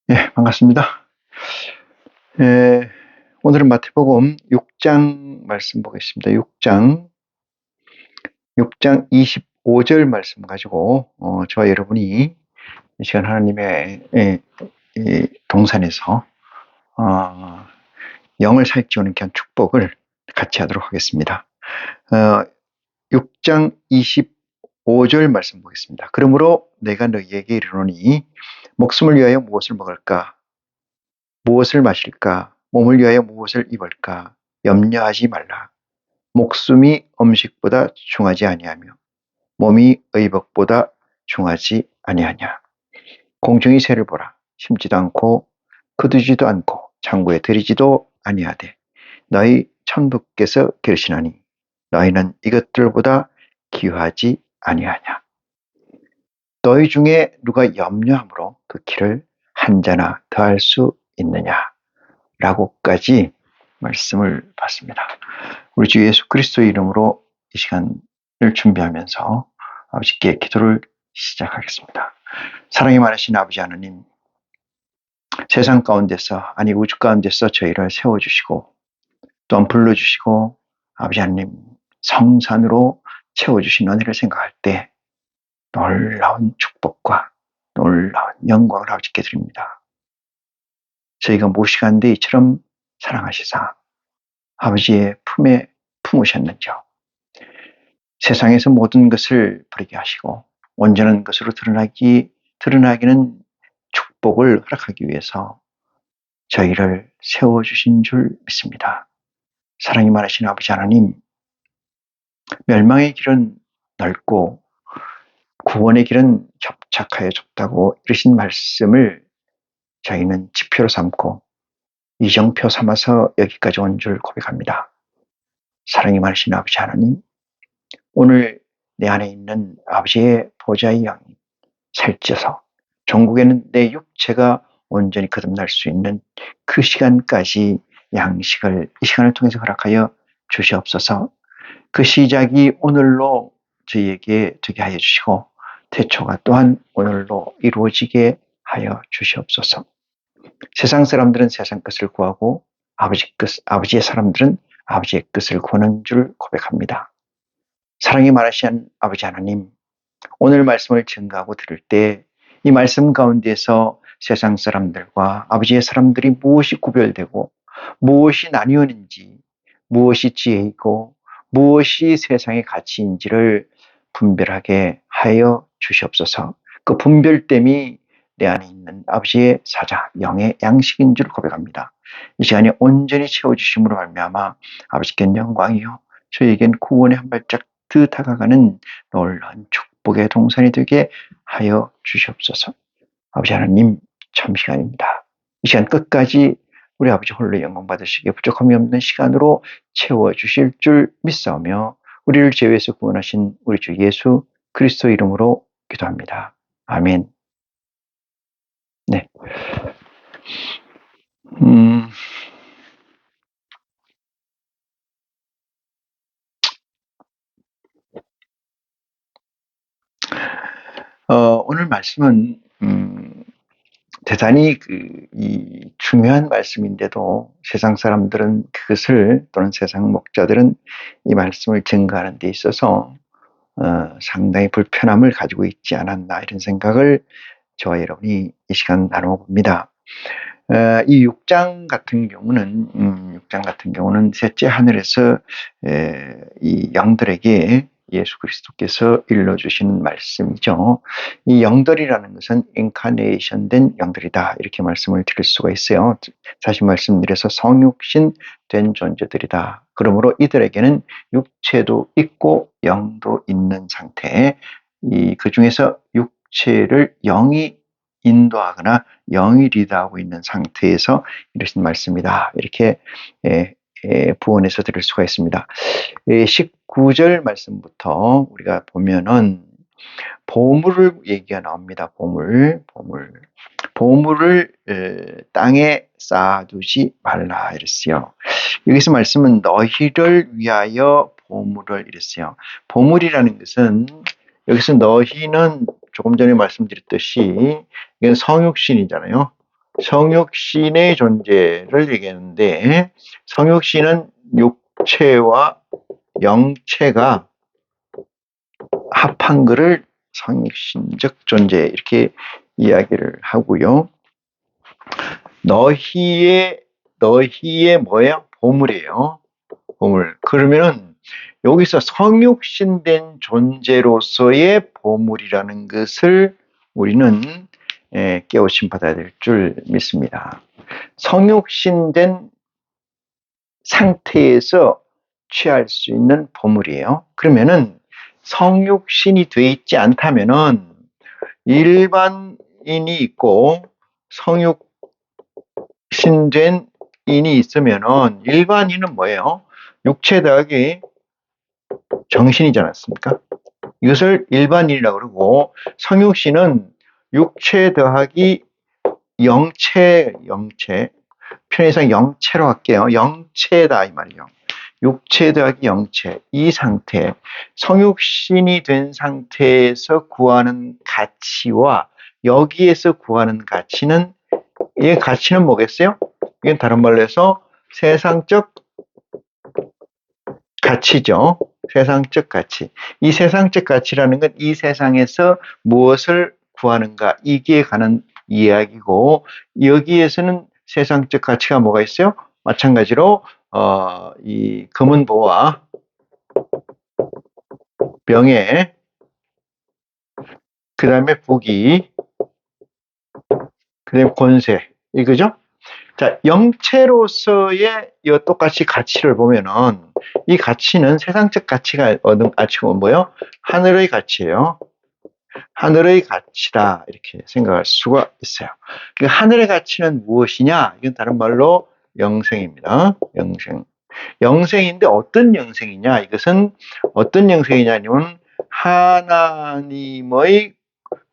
예, 반갑습니다. 예, 오늘은 마태복음 6장 말씀 보겠습니다. 6장 25절 말씀 가지고 저와 여러분이 이 시간 하나님의 이 동산에서 어, 영을 살찌우는 귀한 축복을 같이 하도록 하겠습니다. 6장 25절 말씀 보겠습니다. 그러므로 내가 너희에게 이르노니 목숨을 위하여 무엇을 먹을까? 무엇을 마실까? 몸을 위하여 무엇을 입을까? 염려하지 말라. 목숨이 음식보다 중하지 아니하며 몸이 의복보다 중하지 아니하냐. 공중의 새를 보라. 심지도 않고 거두지도 않고 창고에 들이지도 아니하되 너희 천부께서 기르시나니 너희는 이것들보다 귀하지 아니하냐. 너희 중에 누가 염려함으로 그 키를 한 자나 더할 수 있느냐 라고까지 말씀을 받습니다. 우리 주 예수 그리스도의 이름으로 이 시간을 준비하면서 아버지께 기도를 시작하겠습니다. 사랑이 많으신 아버지 하나님, 세상 가운데서 아니 우주 가운데서 저희를 세워주시고 또한 불러주시고 아버지 하나님 성산으로 채워주신 은혜를 생각할 때 놀라운 축복과 놀라운 영광을 아버지께 드립니다. 저희가 무시간데 이처럼 사랑하시사 아버지의 품에 품으셨는지요. 세상에서 모든 것을 버리게 하시고 온전한 것으로 드러나기는 축복을 허락하기 위해서 저희를 세워주신 줄 믿습니다. 사랑이 많으신 아버지 하나님, 멸망의 길은 넓고 구원의 길은 협착하여 좁다고 이러신 말씀을 저희는 지표로 삼고 이정표 삼아서 여기까지 온 줄 고백합니다. 사랑이 많으신 아버지 하나님, 오늘 내 안에 있는 아버지의 보좌의 영이 살쪄서 종국에는 내 육체가 온전히 거듭날 수 있는 그 시간까지 양식을 이 시간을 통해서 허락하여 주시옵소서. 그 시작이 오늘로 저희에게 되게 하여 주시고 태초가 또한 오늘로 이루어지게 하여 주시옵소서. 세상 사람들은 세상 것을 구하고 아버지의 사람들은 아버지의 것을 구하는 줄 고백합니다. 사랑이 많으신 아버지 하나님, 오늘 말씀을 증거하고 들을 때 이 말씀 가운데서 세상 사람들과 아버지의 사람들이 무엇이 구별되고 무엇이 나뉘었는지, 무엇이 지혜이고 무엇이 세상의 가치인지를 분별하게 하여 주시옵소서. 그 분별됨이 내 안에 있는 아버지의 사자, 영의 양식인 줄 고백합니다. 이 시간에 온전히 채워주심으로 말미암아 아버지께 영광이요 저에겐 구원의 한 발짝 더 다가가는 놀라운 축복의 동산이 되게 하여 주시옵소서. 아버지 하나님, 참 시간입니다. 이 시간 끝까지 우리 아버지 홀로 영광 받으시기에 부족함이 없는 시간으로 채워주실 줄 믿사오며 우리를 죄에서 구원하신 우리 주 예수 그리스도 이름으로 기도합니다. 아멘. 네. 오늘 말씀은 대단히 이 중요한 말씀인데도 세상 사람들은 그것을 또는 세상 목자들은 이 말씀을 증거하는 데 있어서 상당히 불편함을 가지고 있지 않았나 이런 생각을 저와 여러분이 이 시간 나눠봅니다. 이 6장 같은 경우는 셋째 하늘에서 이 영들에게 예수 그리스도께서 일러주시는 말씀이죠. 이 영들이라는 것은 인카네이션 된 영들이다 이렇게 말씀을 드릴 수가 있어요. 다시 말씀드려서 성육신 된 존재들이다. 그러므로 이들에게는 육체도 있고 영도 있는 상태, 그 중에서 육체를 영이 인도하거나 영이 리드하고 있는 상태에서 이러신 말씀이다. 이렇게 부언해서 드릴 수가 있습니다. 19절 말씀부터 우리가 보면은 보물을 얘기가 나옵니다. 보물을 땅에 쌓아두지 말라 이랬어요. 여기서 말씀은 너희를 위하여 보물을 이랬어요. 보물이라는 것은 여기서 너희는 조금 전에 말씀드렸듯이 이건 성육신이잖아요. 성육신의 존재를 얘기하는데, 성육신은 육체와 영체가 합한 거를 성육신적 존재 이렇게 이야기를 하고요. 너희의 뭐예요? 보물이에요. 보물. 그러면은 여기서 성육신된 존재로서의 보물이라는 것을 우리는 깨우침 받아야 될 줄 믿습니다. 성육신된 상태에서 취할 수 있는 보물이에요. 그러면은 성육신이 돼 있지 않다면은 일반인이 있고 성육신된 인이 있으면은 일반인은 뭐예요? 육체 더하기 정신이지 않습니까? 이것을 일반인이라고 그러고 성육신은 육체 더하기 영체 편의상 영체로 할게요. 영체다 이 말이에요. 육체 더하기 영체 이 상태 성육신이 된 상태에서 구하는 가치와 여기에서 구하는 가치는 이 가치는 뭐겠어요? 이건 다른 말로 해서 세상적 가치죠. 세상적 가치. 이 세상적 가치라는 건 이 세상에서 무엇을 구하는가 이기에 관한 이야기고 여기에서는 세상적 가치가 뭐가 있어요? 마찬가지로 이 금은보화, 명예, 그 다음에 부귀, 그 다음에 권세 이거죠? 자, 영체로서의 이 똑같이 가치를 보면은 이 가치는 세상적 가치가 얻은 가치가 뭐예요? 하늘의 가치예요. 하늘의 가치다 이렇게 생각할 수가 있어요. 그 하늘의 가치는 무엇이냐? 이건 다른 말로 영생입니다. 영생. 영생인데 어떤 영생이냐? 이것은 어떤 영생이냐면 하나님의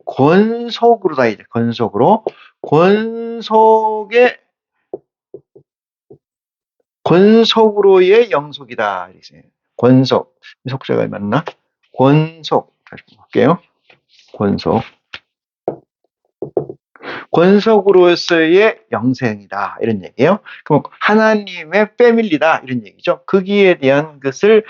권속으로다 이제 권속으로 권속으로의 영속이다. 권속. 속자가 맞나? 권속. 다시 볼게요. 권속. 권속으로서의 영생이다. 이런 얘기예요. 그럼 하나님의 패밀리다. 이런 얘기죠. 거기에 대한 것을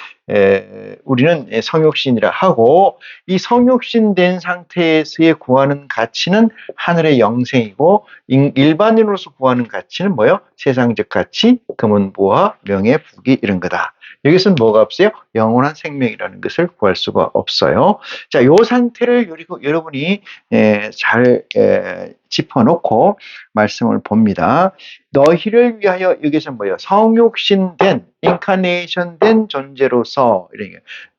우리는 성육신이라 하고 이 성육신된 상태에서의 구하는 가치는 하늘의 영생이고 일반인으로서 구하는 가치는 뭐예요? 세상적 가치, 금은보화, 명예, 부귀 이런 거다. 여기서는 뭐가 없어요? 영원한 생명이라는 것을 구할 수가 없어요. 자, 요 상태를 여러분이 잘 짚어놓고 말씀을 봅니다. 너희를 위하여 여기서 뭐예요? 성육신된, 인카네이션된 존재로서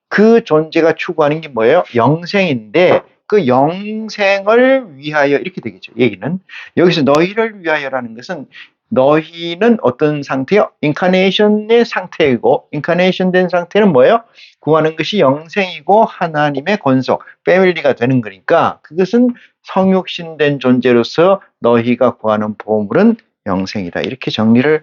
그 존재가 추구하는 게 뭐예요? 영생인데 그 영생을 위하여 이렇게 되겠죠. 얘기는 여기서 너희를 위하여라는 것은 너희는 어떤 상태요? 인카네이션의 상태이고 인카네이션 된 상태는 뭐예요? 구하는 것이 영생이고 하나님의 권속, 패밀리가 되는 거니까 그것은 성육신된 존재로서 너희가 구하는 보물은 영생이다. 이렇게 정리를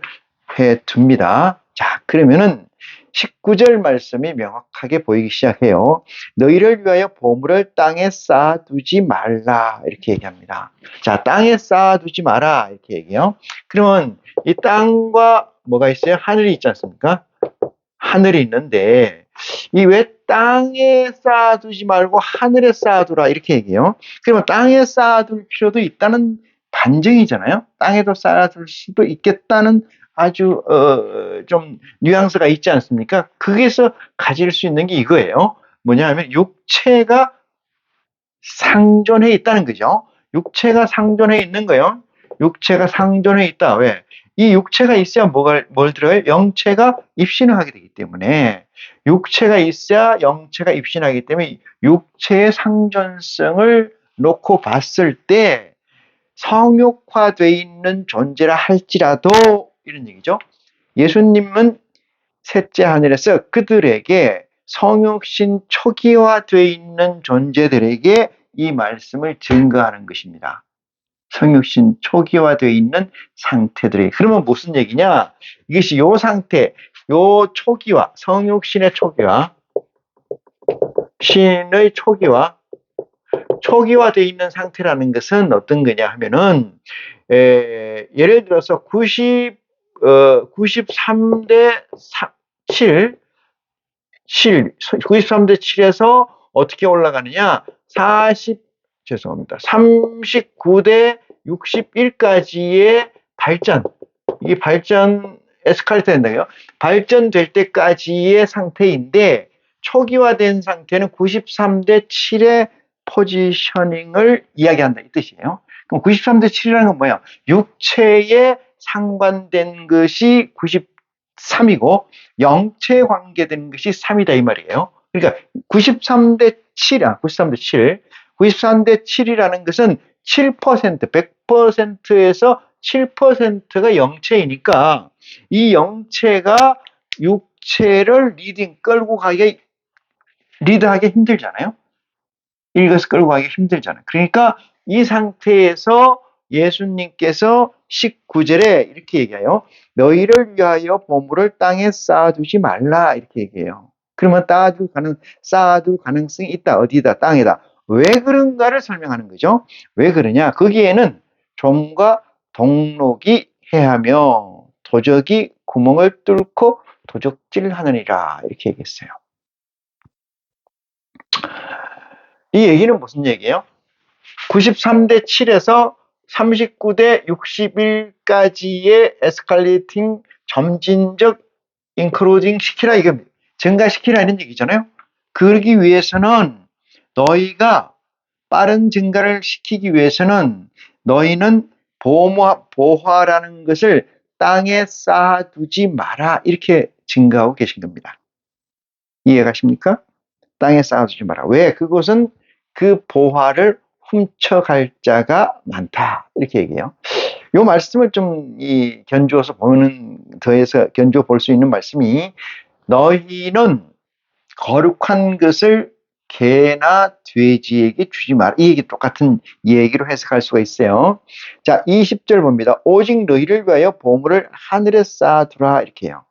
해 둡니다. 자, 그러면은 19절 말씀이 명확하게 보이기 시작해요. 너희를 위하여 보물을 땅에 쌓아두지 말라. 이렇게 얘기합니다. 자, 땅에 쌓아두지 마라. 이렇게 얘기해요. 그러면 이 땅과 뭐가 있어요? 하늘이 있지 않습니까? 하늘이 있는데 이 왜 땅에 쌓아두지 말고 하늘에 쌓아두라 이렇게 얘기해요. 그러면 땅에 쌓아둘 필요도 있다는 반증이잖아요. 땅에도 쌓아둘 수도 있겠다는 아주 좀 뉘앙스가 있지 않습니까? 거기서 가질 수 있는 게 이거예요. 뭐냐 하면 육체가 상존해 있다는 거죠. 육체가 상존해 있는 거예요. 육체가 상존해 있다. 왜? 이 육체가 있어야 뭘 들어요? 영체가 입신을 하게 되기 때문에 육체가 있어야 영체가 입신하기 때문에 육체의 상존성을 놓고 봤을 때 성육화되어 있는 존재라 할지라도 이런 얘기죠. 예수님은 셋째 하늘에서 그들에게 성육신 초기화되어 있는 존재들에게 이 말씀을 증거하는 것입니다. 성육신 초기화되어 있는 상태들이. 그러면 무슨 얘기냐? 이것이 요 상태, 요 초기화, 성육신의 초기화, 신의 초기화, 초기화되어 있는 상태라는 것은 어떤 거냐 하면은, 예를 들어서 93대 7, 93대 7에서 어떻게 올라가느냐? 39대 61까지의 발전, 이 발전, 에스컬레이터 된다고요? 발전될 때까지의 상태인데, 초기화된 상태는 93대 7의 포지셔닝을 이야기한다, 이 뜻이에요. 그럼 93대 7이라는 건 뭐야? 육체에 상관된 것이 93이고 영체에 관계된 것이 3이다 이 말이에요. 그러니까 93대 7이야. 93대 7. 93대 7이라는 것은 7%, 100%에서 7%가 영체이니까 이 영체가 육체를 리드하기 힘들잖아요. 이것을 끌고 가기 힘들잖아요. 그러니까 이 상태에서 예수님께서 19절에 이렇게 얘기해요. 너희를 위하여 보물을 땅에 쌓아두지 말라 이렇게 얘기해요. 그러면 쌓아둘 가능성이 있다. 어디다? 땅에다. 왜 그런가를 설명하는 거죠. 왜 그러냐? 거기에는 좀과 동록이 해하며 도적이 구멍을 뚫고 도적질하느니라 이렇게 얘기했어요. 이 얘기는 무슨 얘기예요? 93대 7에서 39대 61까지의 에스컬레이팅 점진적 인크로징 시키라, 이거 증가시키라 이런 얘기잖아요. 그러기 위해서는 너희가 빠른 증가를 시키기 위해서는 너희는 보화라는 것을 땅에 쌓아두지 마라 이렇게 증가하고 계신 겁니다. 이해가십니까? 땅에 쌓아두지 마라. 왜? 그것은 그 보화를 훔쳐갈 자가 많다 이렇게 얘기해요. 이 말씀을 좀 견주어서 보면 더해서 견주어 볼 수 있는 말씀이, 너희는 거룩한 것을 개나 돼지에게 주지 마라. 이 얘기 똑같은 얘기로 해석할 수가 있어요. 자, 20절 봅니다. 오직 너희를 위하여 보물을 하늘에 쌓아두라 이렇게 해요.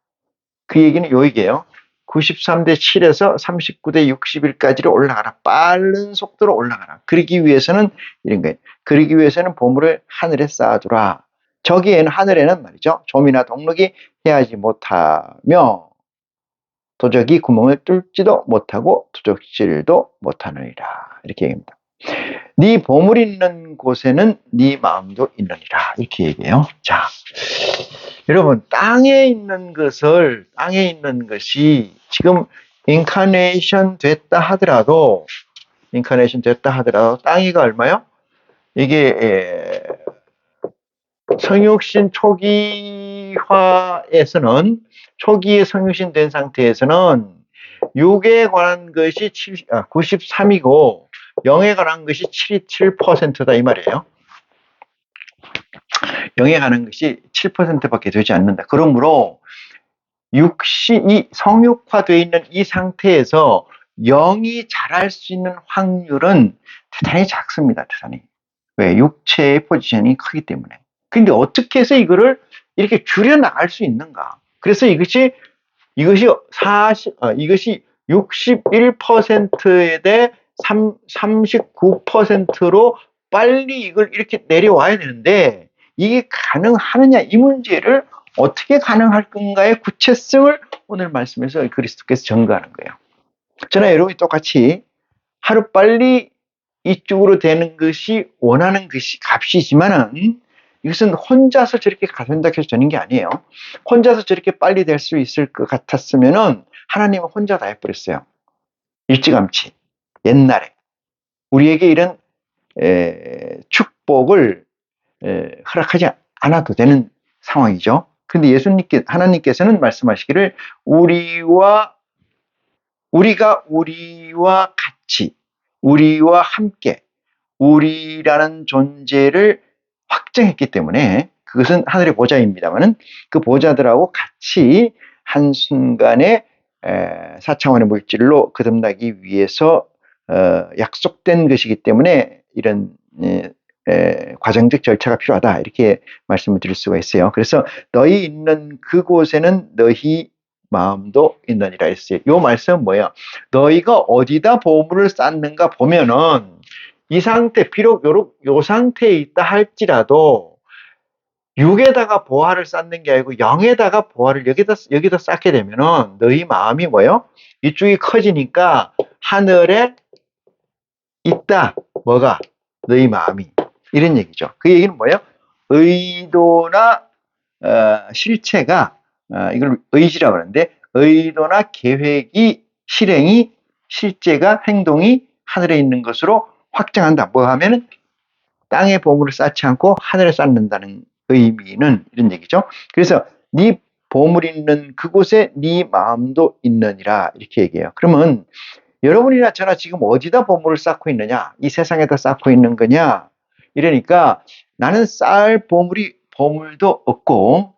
그 얘기는 요 얘기예요. 93대 7에서 39대 61까지로 올라가라. 빠른 속도로 올라가라. 그러기 위해서는 이런 거예요. 그러기 위해서는 보물을 하늘에 쌓아두라. 저기에는, 하늘에는 말이죠, 좀이나 동록이 해하지 못하며 도적이 구멍을 뚫지도 못하고 도적질도 못하느니라 이렇게 얘기합니다. 네 보물이 있는 곳에는 네 마음도 있느니라 이렇게 얘기해요. 자, 여러분, 땅에 있는 것이 지금 인카네이션 됐다 하더라도 땅이가 얼마요? 이게 성육신 초기에 성육신 된 상태에서는 육에 관한 것이 93이고 영에 관한 것이 7%다 이 말이에요. 영에 관한 것이 7%밖에 되지 않는다. 그러므로 이 성육화되어 있는 이 상태에서 영이 자랄 수 있는 확률은 대단히 작습니다. 대단히. 왜? 육체의 포지션이 크기 때문에. 근데 어떻게 해서 이거를 이렇게 줄여나갈 수 있는가? 그래서 이것이 61%에 대해 39%로 빨리 이걸 이렇게 내려와야 되는데, 이게 가능하느냐, 이 문제를 어떻게 가능할 건가의 구체성을 오늘 말씀에서 그리스도께서 전가하는 거예요. 저나 여러분이 똑같이 하루빨리 이쪽으로 되는 것이 원하는 것이 값이지만은, 이것은 혼자서 저렇게 된다고 해서 되는 게 아니에요. 혼자서 저렇게 빨리 될 수 있을 것 같았으면은 하나님은 혼자 다 해버렸어요. 일찌감치. 옛날에 우리에게 이런 축복을 허락하지 않아도 되는 상황이죠. 근데 하나님께서는 말씀하시기를, 우리가 우리와 같이, 우리와 함께, 우리라는 존재를 확정했기 때문에, 그것은 하늘의 보좌입니다만은 그 보좌들하고 같이 한순간에 4차원의 물질로 거듭나기 위해서 약속된 것이기 때문에 이런 과정적 절차가 필요하다 이렇게 말씀을 드릴 수가 있어요. 그래서 너희 있는 그곳에는 너희 마음도 있느니라 했어요. 이 말씀은 뭐예요? 너희가 어디다 보물을 쌓는가 보면은 이 상태, 비록 요 상태에 있다 할지라도 6에다가 보화를 쌓는 게 아니고 0에다가 보화를 여기다 쌓게 되면은 너희 마음이 뭐요? 이쪽이 커지니까 하늘에 있다. 뭐가? 너희 마음이. 이런 얘기죠. 그 얘기는 뭐예요? 의도나 실체가 이걸 의지라고 하는데 의도나 계획이 실행이 실제가 행동이 하늘에 있는 것으로 확장한다. 뭐 하면은 땅에 보물을 쌓지 않고 하늘에 쌓는다는 의미는 이런 얘기죠. 그래서 네 보물이 있는 그곳에 네 마음도 있느니라 이렇게 얘기해요. 그러면 여러분이나 저나 지금 어디다 보물을 쌓고 있느냐? 이 세상에다 쌓고 있는 거냐? 이러니까 나는 쌓을 보물도 없고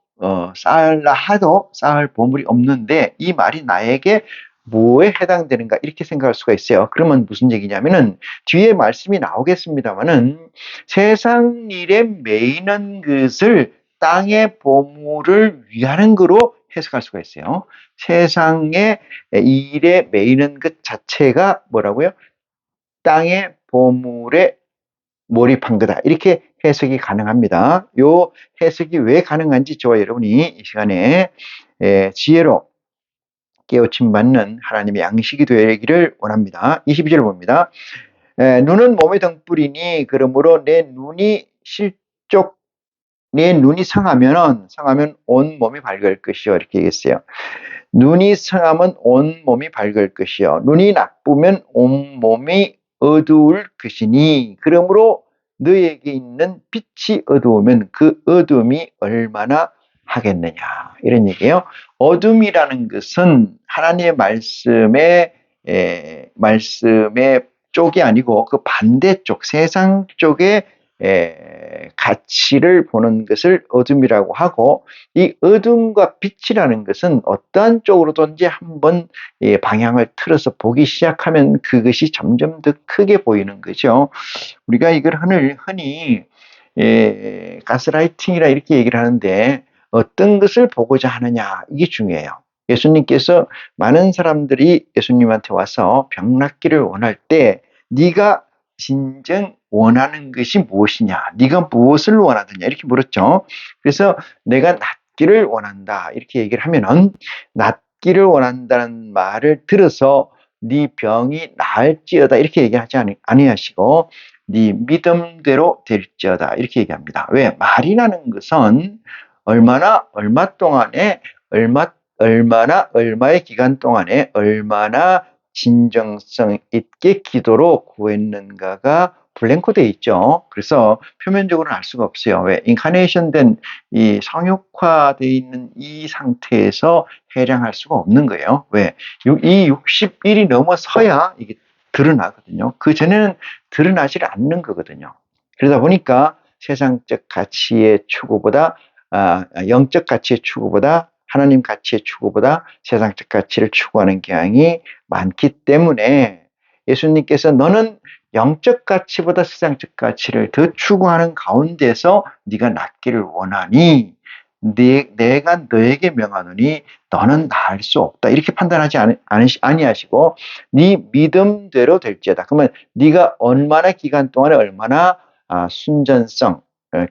쌓으려 하도 쌓을 보물이 없는데 이 말이 나에게 뭐에 해당되는가 이렇게 생각할 수가 있어요. 그러면 무슨 얘기냐면은 뒤에 말씀이 나오겠습니다만은 세상 일에 매이는 것을 땅의 보물을 위하는 거로 해석할 수가 있어요. 세상의 일에 매이는 것 자체가 뭐라고요? 땅의 보물에 몰입한 거다. 이렇게 해석이 가능합니다. 요 해석이 왜 가능한지 저와 여러분이 이 시간에 지혜로 깨우침 받는 하나님의 양식이 되기를 원합니다. 22절 봅니다. 눈은 몸의 등불이니 그러므로 내 눈이 성하면 온 몸이 밝을 것이요. 이렇게 얘기했어요. 눈이 성하면 온 몸이 밝을 것이요. 눈이 나쁘면 온 몸이 어두울 것이니 그러므로 너에게 있는 빛이 어두우면 그 어둠이 얼마나 하겠느냐. 이런 얘기예요. 어둠이라는 것은 하나님의 말씀의 쪽이 아니고 그 반대쪽, 세상 쪽의 가치를 보는 것을 어둠이라고 하고 이 어둠과 빛이라는 것은 어떠한 쪽으로든지 한번 방향을 틀어서 보기 시작하면 그것이 점점 더 크게 보이는 거죠. 우리가 이걸 흔히 가스라이팅이라 이렇게 얘기를 하는데 어떤 것을 보고자 하느냐 이게 중요해요. 예수님께서 많은 사람들이 예수님한테 와서 병 낫기를 원할 때 네가 진정 원하는 것이 무엇이냐? 네가 무엇을 원하느냐? 이렇게 물었죠. 그래서 내가 낫기를 원한다. 이렇게 얘기를 하면은 낫기를 원한다는 말을 들어서 네 병이 나을지어다. 이렇게 얘기하지 아니하시고 네 믿음대로 될지어다. 이렇게 얘기합니다. 왜? 말이라는 것은 얼마의 기간 동안에 얼마나 진정성 있게 기도로 구했는가가 블랭크되어 있죠. 그래서 표면적으로는 알 수가 없어요. 왜? 인카네이션 된 이 성육화되어 있는 이 상태에서 해량할 수가 없는 거예요. 왜? 이 60일이 넘어서야 이게 드러나거든요. 그 전에는 드러나지 않는 거거든요. 그러다 보니까 세상적 가치의 추구보다 영적 가치의 추구보다 하나님 가치의 추구보다 세상적 가치를 추구하는 경향이 많기 때문에 예수님께서 너는 영적 가치보다 세상적 가치를 더 추구하는 가운데서 네가 낫기를 원하니 내가 너에게 명하노니 너는 나을 수 없다. 이렇게 판단하지 아니하시고 네 믿음대로 될지어다. 그러면 네가 얼마나 기간 동안에 얼마나 순전성,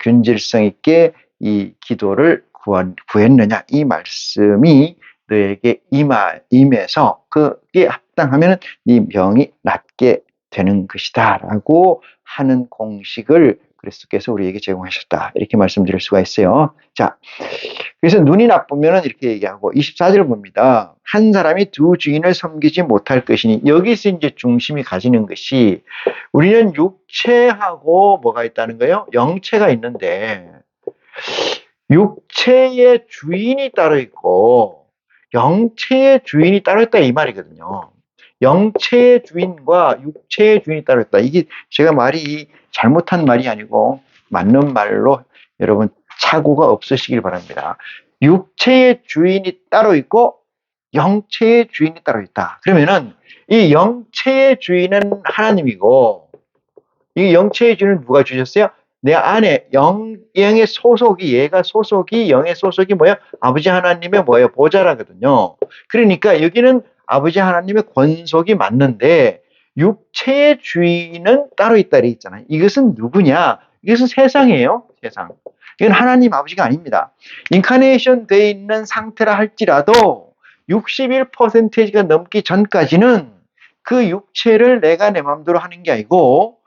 균질성 있게 이 기도를 구했느냐 이 말씀이 너에게 임해서 그게 합당하면 네 병이 낫게 되는 것이다 라고 하는 공식을 그리스도께서 우리에게 제공하셨다 이렇게 말씀드릴 수가 있어요. 자, 그래서 눈이 나쁘면 이렇게 얘기하고 24절 봅니다. 한 사람이 두 주인을 섬기지 못할 것이니 여기서 이제 중심이 가지는 것이 우리는 육체하고 뭐가 있다는 거예요? 영체가 있는데 육체의 주인이 따로 있고 영체의 주인이 따로 있다 이 말이거든요. 영체의 주인과 육체의 주인이 따로 있다. 이게 제가 말이 잘못한 말이 아니고 맞는 말로 여러분 착오가 없으시길 바랍니다. 육체의 주인이 따로 있고 영체의 주인이 따로 있다. 그러면은 이 영체의 주인은 하나님이고 이 영체의 주인은 누가 주셨어요? 내 안에 영의 소속이 얘가 소속이 영의 소속이 뭐야? 아버지 하나님의 뭐예요? 보좌라거든요. 그러니까 여기는 아버지 하나님의 권속이 맞는데 육체의 주인은 따로 있다 그랬잖아요. 이것은 누구냐? 이것은 세상이에요. 세상. 이건 하나님 아버지가 아닙니다. 인카네이션 되어 있는 상태라 할지라도 61%가 넘기 전까지는 그 육체를 내가 내 마음대로 하는 게 아니고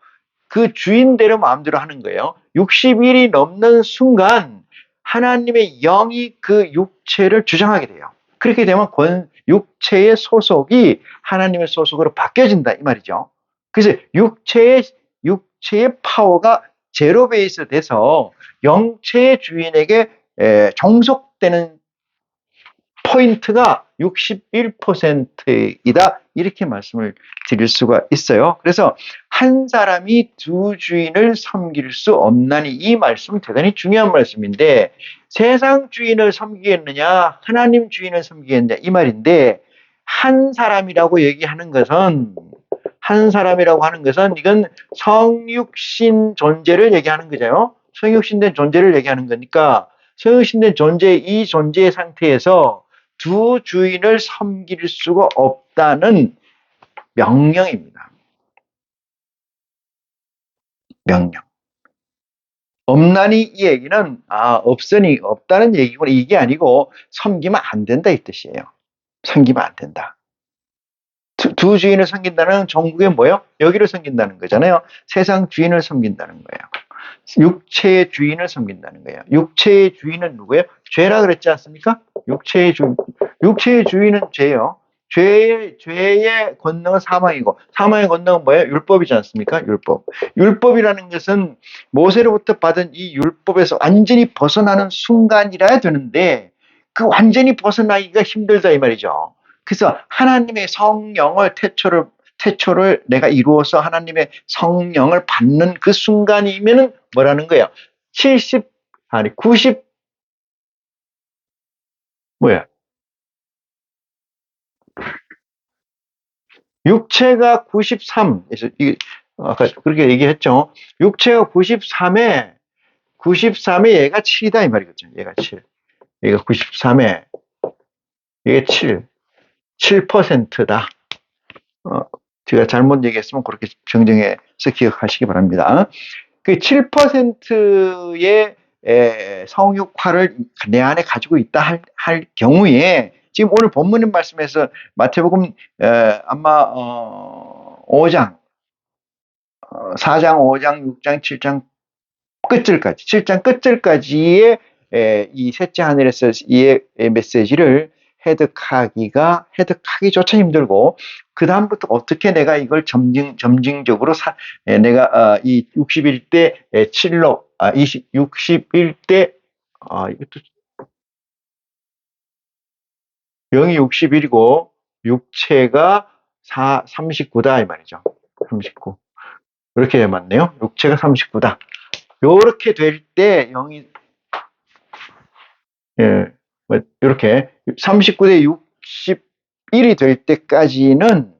그 주인대로 마음대로 하는 거예요. 60일이 넘는 순간 하나님의 영이 그 육체를 주장하게 돼요. 그렇게 되면 육체의 소속이 하나님의 소속으로 바뀌어진다 이 말이죠. 그래서 육체의 파워가 제로 베이스 돼서 영체의 주인에게 종속되는 포인트가 61%이다 이렇게 말씀을 드릴 수가 있어요. 그래서 한 사람이 두 주인을 섬길 수 없나니 이 말씀은 대단히 중요한 말씀인데 세상 주인을 섬기겠느냐 하나님 주인을 섬기겠느냐 이 말인데 한 사람이라고 얘기하는 것은 이건 성육신 존재를 얘기하는 거죠. 성육신된 존재를 얘기하는 거니까 성육신된 존재 이 존재의 상태에서 두 주인을 섬길 수가 없다는 명령입니다. 명령. 없나니 이 얘기는 없으니 없다는 얘기구나 이게 아니고 섬기면 안 된다 이 뜻이에요. 섬기면 안 된다. 두 주인을 섬긴다는 종국에 뭐예요? 여기를 섬긴다는 거잖아요. 세상 주인을 섬긴다는 거예요. 육체의 주인을 섬긴다는 거예요. 육체의 주인은 누구예요? 죄라 그랬지 않습니까? 육체의 주인은 죄예요. 죄의 권능은 사망이고 사망의 권능은 뭐예요? 율법이지 않습니까? 율법이라는 것은 모세로부터 받은 이 율법에서 완전히 벗어나는 순간이라야 되는데 그 완전히 벗어나기가 힘들다 이 말이죠. 그래서 하나님의 성령을 태초를 내가 이루어서 하나님의 성령을 받는 그 순간이면은 뭐라는 거예요? 90 뭐야? 육체가 93. 그래서 아까 그렇게 얘기했죠. 육체가 93에 얘가 7이다 이 말이거든요. 얘가 7. 얘가 93에 얘가 7%다. 제가 잘못 얘기했으면 그렇게 정정해서 기억하시기 바랍니다. 그 7%의 성육화를 내 안에 가지고 있다 할 경우에 지금 오늘 본문의 말씀에서 마태복음 아마 5장 4장 5장 6장 7장 끝절까지 7장 끝절까지의 이 셋째 하늘에서 이 메시지를 해득하기조차 힘들고 그 다음부터 어떻게 내가 이걸 점증적으로 내가 이 61대 7로 61대 이것도 0이 61이고 육체가 39다 이 말이죠. 39 이렇게 맞네요. 육체가 39다. 요렇게 될 때 0이 이렇게 39대 61이 될 때까지는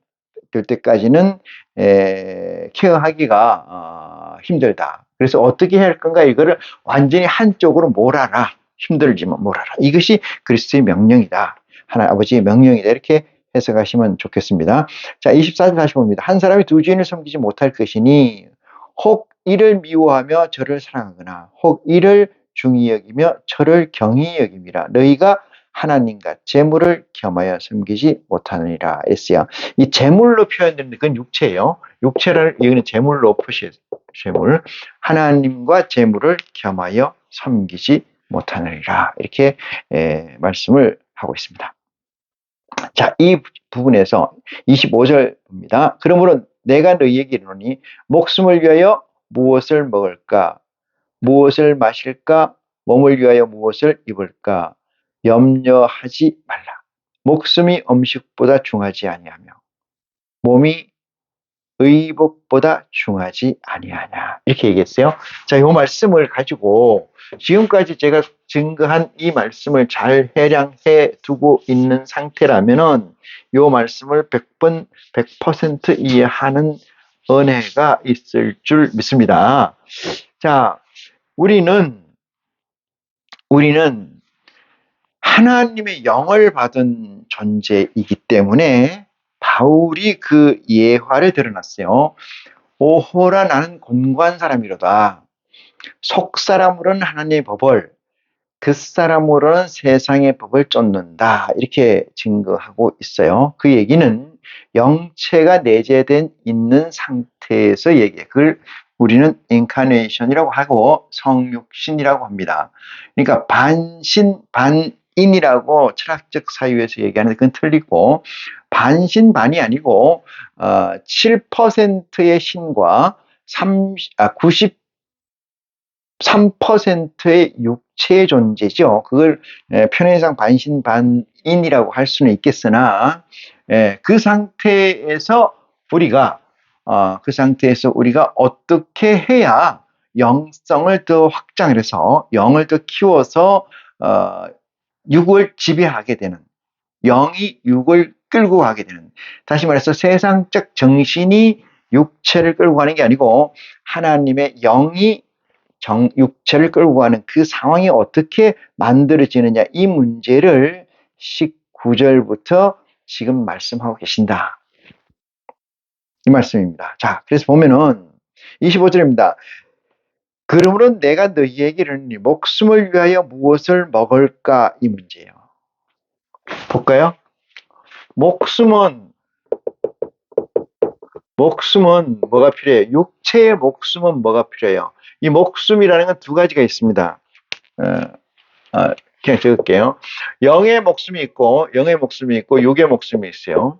케어하기가 힘들다. 그래서 어떻게 해야 할 건가? 이거를 완전히 한쪽으로 몰아라. 힘들지만 몰아라. 이것이 그리스도의 명령이다. 하나님 아버지의 명령이다. 이렇게 해석하시면 좋겠습니다. 자, 24절 다시 봅니다. 한 사람이 두 주인을 섬기지 못할 것이니 혹 이를 미워하며 저를 사랑하거나 혹 이를 중히 여기며 저를 경히 여김이라. 너희가 하나님과 재물을 겸하여 섬기지 못하느니라 했어요. 이 재물로 표현되는 그건 육체예요. 육체를 여기는 재물로 표시해요. 재물. 하나님과 재물을 겸하여 섬기지 못하느니라. 이렇게 말씀을 하고 있습니다. 자, 이 부분에서 25절입니다. 그러므로 내가 너희에게 이르노니 목숨을 위하여 무엇을 먹을까? 무엇을 마실까? 몸을 위하여 무엇을 입을까? 염려하지 말라. 목숨이 음식보다 중하지 아니하며 몸이 의복보다 중하지 아니하냐. 이렇게 얘기했어요. 자, 이 말씀을 가지고 지금까지 제가 증거한 이 말씀을 잘 해량해 두고 있는 상태라면은 이 말씀을 100% 이해하는 은혜가 있을 줄 믿습니다. 자, 우리는 하나님의 영을 받은 존재이기 때문에 바울이 그 예화를 드러났어요. 오호라 나는 곤고한 사람이로다. 속사람으로는 하나님의 법을, 그 사람으로는 세상의 법을 쫓는다. 이렇게 증거하고 있어요. 그 얘기는 영체가 내재된 있는 상태에서 얘기해. 그걸 우리는 인카네이션이라고 하고 성육신이라고 합니다. 그러니까 반신, 반인이라고 철학적 사유에서 얘기하는데 그건 틀리고, 반신반이 아니고 7%의 신과 93%의 육체의 존재죠. 그걸 편의상 반신반인이라고 할 수는 있겠으나, 그 상태에서 우리가 어떻게 해야 영성을 더 확장을 해서 영을 더 키워서 육을 지배하게 되는, 영이 육을 끌고 가게 되는, 다시 말해서 세상적 정신이 육체를 끌고 가는 게 아니고 하나님의 영이 육체를 끌고 가는 그 상황이 어떻게 만들어지느냐, 이 문제를 19절부터 지금 말씀하고 계신다, 이 말씀입니다. 자, 그래서 보면은 25절입니다. 그러므로 내가 너희에게 이르노니 목숨을 위하여 무엇을 먹을까, 이 문제예요. 볼까요? 목숨은 뭐가 필요해요? 육체의 목숨은 뭐가 필요해요? 이 목숨이라는 건 두 가지가 있습니다. 그냥 적을게요. 영의 목숨이 있고 육의 목숨이 있어요.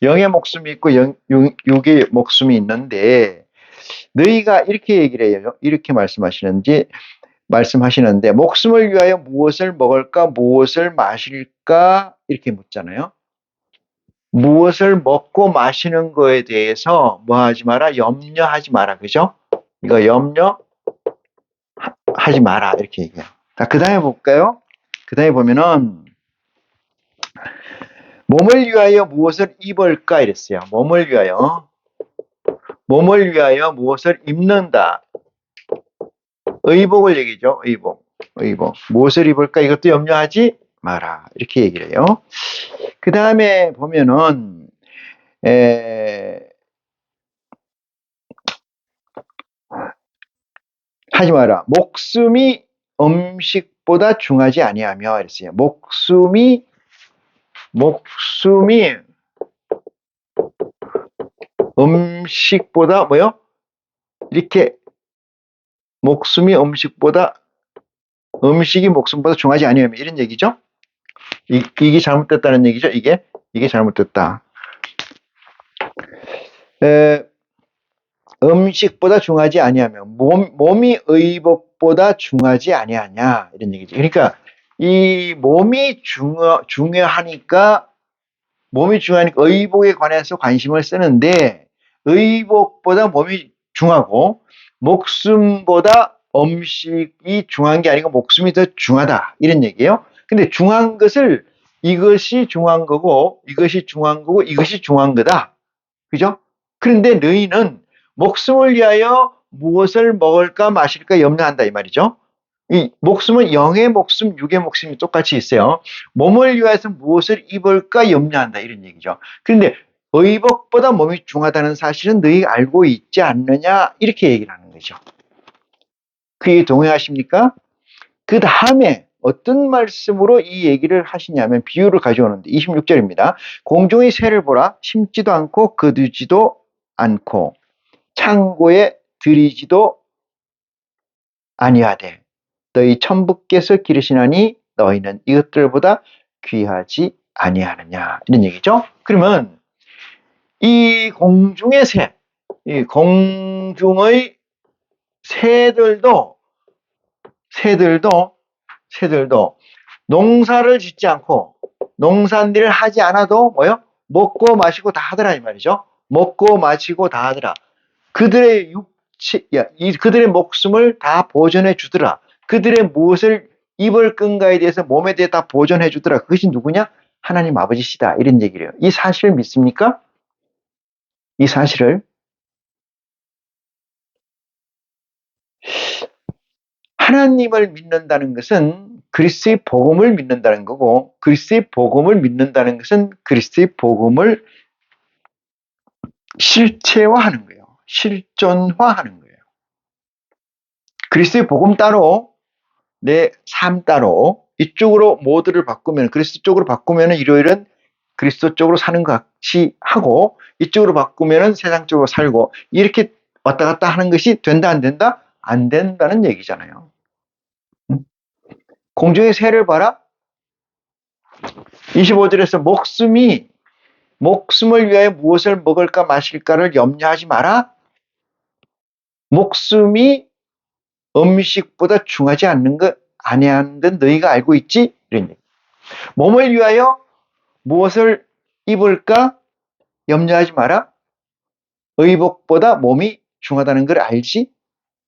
영의 목숨이 있고 육의 목숨이 있는데, 너희가 이렇게 얘기를 해요. 이렇게 말씀하시는데 목숨을 위하여 무엇을 먹을까, 무엇을 마실까, 이렇게 묻잖아요. 무엇을 먹고 마시는 거에 대해서 뭐 하지 마라? 염려하지 마라. 그죠? 이거 염려하지 마라. 이렇게 얘기해요. 자, 그 다음에 볼까요? 그 다음에 보면은 몸을 위하여 무엇을 입을까 이랬어요. 몸을 위하여 무엇을 입는다. 의복을 얘기죠. 의복. 무엇을 입을까, 이것도 염려하지 마라. 이렇게 얘기를 해요. 그 다음에 보면은 하지 마라. 목숨이 음식보다 중하지 아니하며 이랬어요. 목숨이 음식보다 뭐요? 이렇게 음식이 목숨보다 중하지 아니하며, 이런 얘기죠. 이게 잘못됐다는 얘기죠. 이게 잘못됐다. 음식보다 중하지 아니하며 몸이 의복보다 중하지 아니하냐, 이런 얘기죠. 그러니까 이 몸이 중요하니까 의복에 관해서 관심을 쓰는데, 의복보다 몸이 중하고 목숨보다 음식이 중한 게 아니고 목숨이 더 중하다, 이런 얘기예요. 근데 중한 것을 이것이 중한 거고 이것이 중한 거다. 그죠? 그런데 너희는 목숨을 위하여 무엇을 먹을까 마실까 염려한다, 이 말이죠. 이 목숨은 영의 목숨, 육의 목숨이 똑같이 있어요. 몸을 위해서 무엇을 입을까 염려한다, 이런 얘기죠. 그런데 의복보다 몸이 중하다는 사실은 너희가 알고 있지 않느냐, 이렇게 얘기를 하는 거죠. 그에 동의하십니까? 그 다음에 어떤 말씀으로 이 얘기를 하시냐면 비유를 가져오는데 26절입니다. 공중의 새를 보라. 심지도 않고 거두지도 않고 창고에 들이지도 아니하되 너희 천부께서 기르시나니 너희는 이것들보다 귀하지 아니하느냐, 이런 얘기죠. 그러면 이 공중의 새, 이 공중의 새들도 농사를 짓지 않고 농산일을 하지 않아도 뭐요? 먹고 마시고 다 하더라, 이 말이죠. 먹고 마시고 다 하더라. 그들의 그들의 목숨을 다 보존해 주더라. 그들의 무엇을 입을 건가에 대해서, 몸에 대해 다 보존해 주더라. 그것이 누구냐? 하나님 아버지시다, 이런 얘기를 해요. 이 사실을 믿습니까? 이 사실을. 하나님을 믿는다는 것은 그리스도의 복음을 믿는다는 거고, 그리스도의 복음을 믿는다는 것은 그리스도의 복음을 실체화하는 거예요. 실존화하는 거예요. 그리스도의 복음 따로 내 삶 따로 이쪽으로 모두를 바꾸면 그리스도 쪽으로 바꾸면 일요일은 그리스도 쪽으로 사는 것 같이 하고 이쪽으로 바꾸면 세상 쪽으로 살고 이렇게 왔다 갔다 하는 것이 된다 안 된다? 안 된다는 얘기잖아요. 공중의 새를 봐라. 25절에서 목숨을 위하여 무엇을 먹을까 마실까를 염려하지 마라. 목숨이 음식보다 중하지 않는 것 아니하는 듯 너희가 알고 있지? 이런 얘기. 몸을 위하여 무엇을 입을까 염려하지 마라. 의복보다 몸이 중하다는 걸 알지?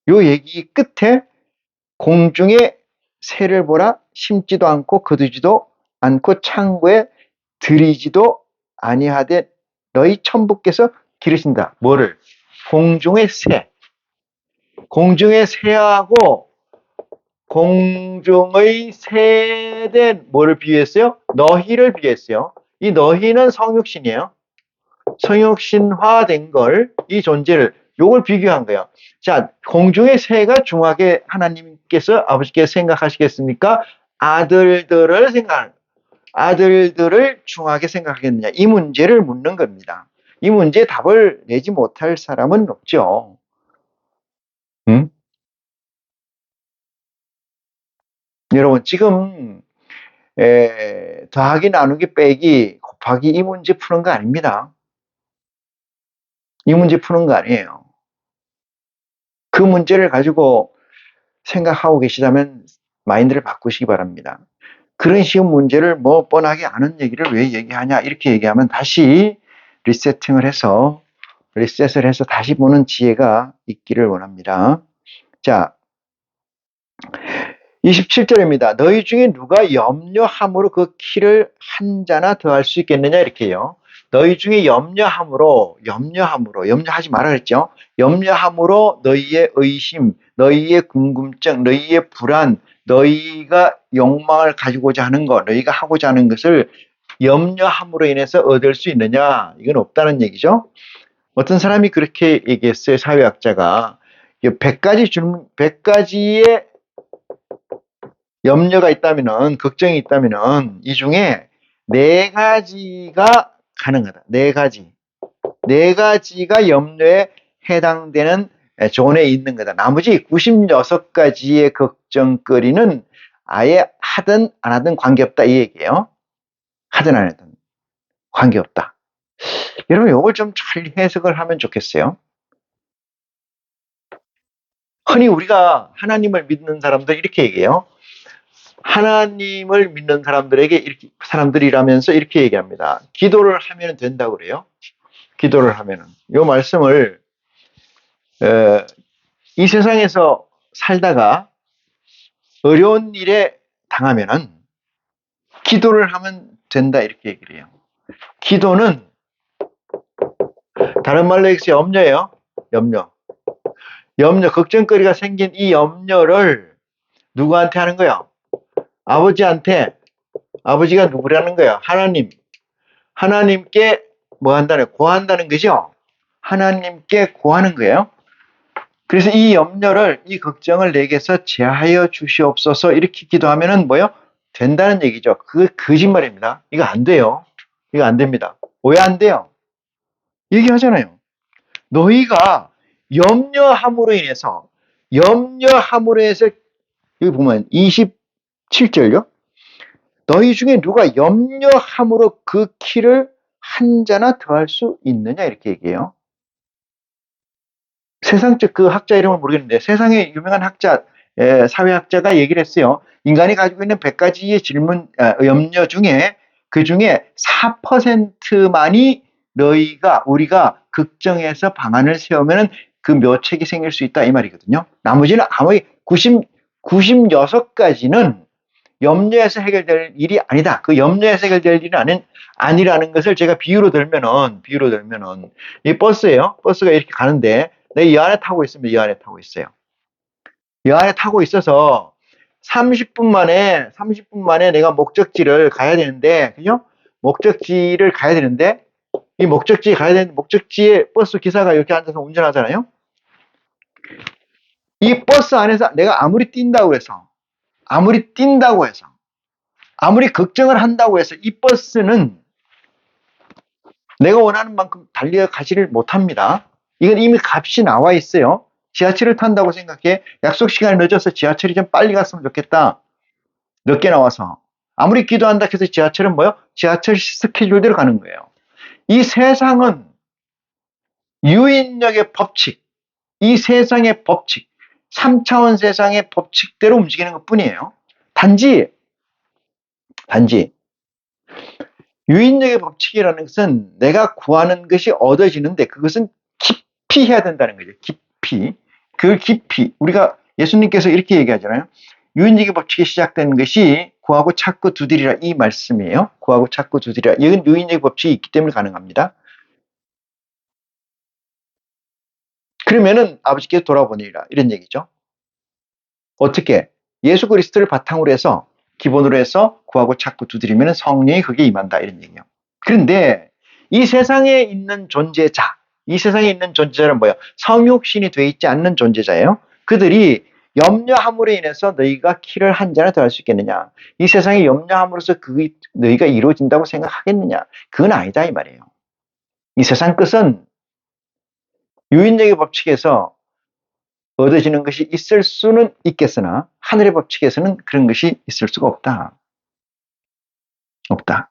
요 얘기 끝에 공중의 새를 보라. 심지도 않고 거두지도 않고 창고에 들이지도 아니하되 너희 천부께서 기르신다. 뭐를? 공중의 새. 공중의 새하고 공중의 새된 뭐를 비유했어요? 너희를 비유했어요. 이 너희는 성육신이에요. 성육신화된 걸, 이 존재를, 요걸 비교한 거예요. 자, 공중의 새가 중하게 하나님께서, 아버지께서 생각하시겠습니까? 아들들을 중하게 생각하겠느냐. 이 문제를 묻는 겁니다. 이 문제에 답을 내지 못할 사람은 없죠. 응? 여러분, 지금, 더하기, 나누기, 빼기, 곱하기 이 문제 푸는 거 아닙니다. 이 문제 푸는 거 아니에요. 그 문제를 가지고 생각하고 계시다면 마인드를 바꾸시기 바랍니다. 그런 쉬운 문제를 뭐 뻔하게 아는 얘기를 왜 얘기하냐 이렇게 얘기하면 다시 리셋을 해서 다시 보는 지혜가 있기를 원합니다. 자, 27절입니다. 너희 중에 누가 염려함으로 그 키를 한 자나 더할 수 있겠느냐 이렇게요. 너희 중에 염려하지 말라 그랬죠. 염려함으로 너희의 의심, 너희의 궁금증, 너희의 불안, 너희가 욕망을 가지고자 하는 것, 너희가 하고자 하는 것을 염려함으로 인해서 얻을 수 있느냐? 이건 없다는 얘기죠. 어떤 사람이 그렇게 얘기했어요. 사회학자가 100가지의 염려가 있다면은, 걱정이 있다면은, 이 중에 4가지가 가능하다. 4가지가 염려에 해당되는 존에 있는 거다. 나머지 96가지의 걱정거리는 아예 하든 안 하든 관계없다. 이 얘기예요. 하든 안 하든 관계없다. 여러분, 이걸 좀 잘 해석을 하면 좋겠어요. 흔히 우리가 하나님을 믿는 사람들 이렇게 얘기해요. 하나님을 믿는 사람들이라면서 이렇게 얘기합니다. 기도를 하면 된다고 그래요. 기도를 하면은. 이 말씀을, 이 세상에서 살다가 어려운 일에 당하면은 기도를 하면 된다 이렇게 얘기를 해요. 기도는 다른 말로 해서 염려예요. 염려, 걱정거리가 생긴 이 염려를 누구한테 하는 거야? 아버지한테. 아버지가 누구라는 거야? 하나님께 뭐 한다는, 고한다는 거죠? 하나님께 고하는 거예요. 그래서 이 염려를, 이 걱정을 내게서 제하여 주시옵소서 이렇게 기도하면은 뭐요? 된다는 얘기죠. 그게 거짓말입니다. 이거 안 돼요. 이거 안 됩니다. 왜 안 돼요? 얘기하잖아요. 너희가 염려함으로 인해서, 여기 보면 27절요. 너희 중에 누가 염려함으로 그 키를 한 자나 더할 수 있느냐 이렇게 얘기해요. 세상적 그 학자 이름을 모르겠는데 세상에 유명한 사회학자가 얘기를 했어요. 인간이 가지고 있는 100가지의 염려 중에 그 중에 4%만이 우리가 걱정해서 방안을 세우면 그 묘책이 생길 수 있다 이 말이거든요. 나머지는 아무리 96가지는 염려에서 해결될 일이 아니다. 그 염려에서 해결될 일이 아니라는 것을 제가 비유로 들면은, 이 버스예요. 버스가 이렇게 가는데, 내가 이 안에 타고 있습니다. 이 안에 타고 있어요. 이 안에 타고 있어서 30분 만에 내가 목적지를 가야 되는데, 그죠? 목적지를 가야 되는데, 이 목적지에 가야 되는데 목적지에 버스 기사가 이렇게 앉아서 운전하잖아요. 이 버스 안에서 내가 아무리 뛴다고 해서 아무리 걱정을 한다고 해서 이 버스는 내가 원하는 만큼 달려가지를 못합니다. 이건 이미 값이 나와 있어요. 지하철을 탄다고 생각해. 약속 시간이 늦어서 지하철이 좀 빨리 갔으면 좋겠다. 늦게 나와서. 아무리 기도한다 해서 지하철은 뭐요? 지하철 스케줄대로 가는 거예요. 이 세상은 유인력의 법칙, 이 세상의 법칙, 3차원 세상의 법칙대로 움직이는 것 뿐이에요. 단지 유인력의 법칙이라는 것은 내가 구하는 것이 얻어지는데 그것은 깊이 해야 된다는 거죠. 깊이. 그 깊이. 우리가 예수님께서 이렇게 얘기하잖아요. 유인력의 법칙이 시작되는 것이 구하고 찾고 두드리라 이 말씀이에요. 구하고 찾고 두드리라. 이건 유인력의 법칙이 있기 때문에 가능합니다. 그러면은 아버지께서 돌아보내리라 이런 얘기죠. 어떻게? 예수 그리스도를 바탕으로 해서 기본으로 해서 구하고 찾고 두드리면 성령이 그게 임한다 이런 얘기예요. 그런데 이 세상에 있는 존재자, 이 세상에 있는 존재자는 뭐예요? 성육신이 되어 있지 않는 존재자예요. 그들이 염려함으로 인해서 너희가 키를 한 잔을 더 할 수 있겠느냐? 이 세상에 염려함으로써 너희가 이루어진다고 생각하겠느냐? 그건 아니다 이 말이에요. 이 세상 것은 유인력의 법칙에서 얻어지는 것이 있을 수는 있겠으나 하늘의 법칙에서는 그런 것이 있을 수가 없다. 없다.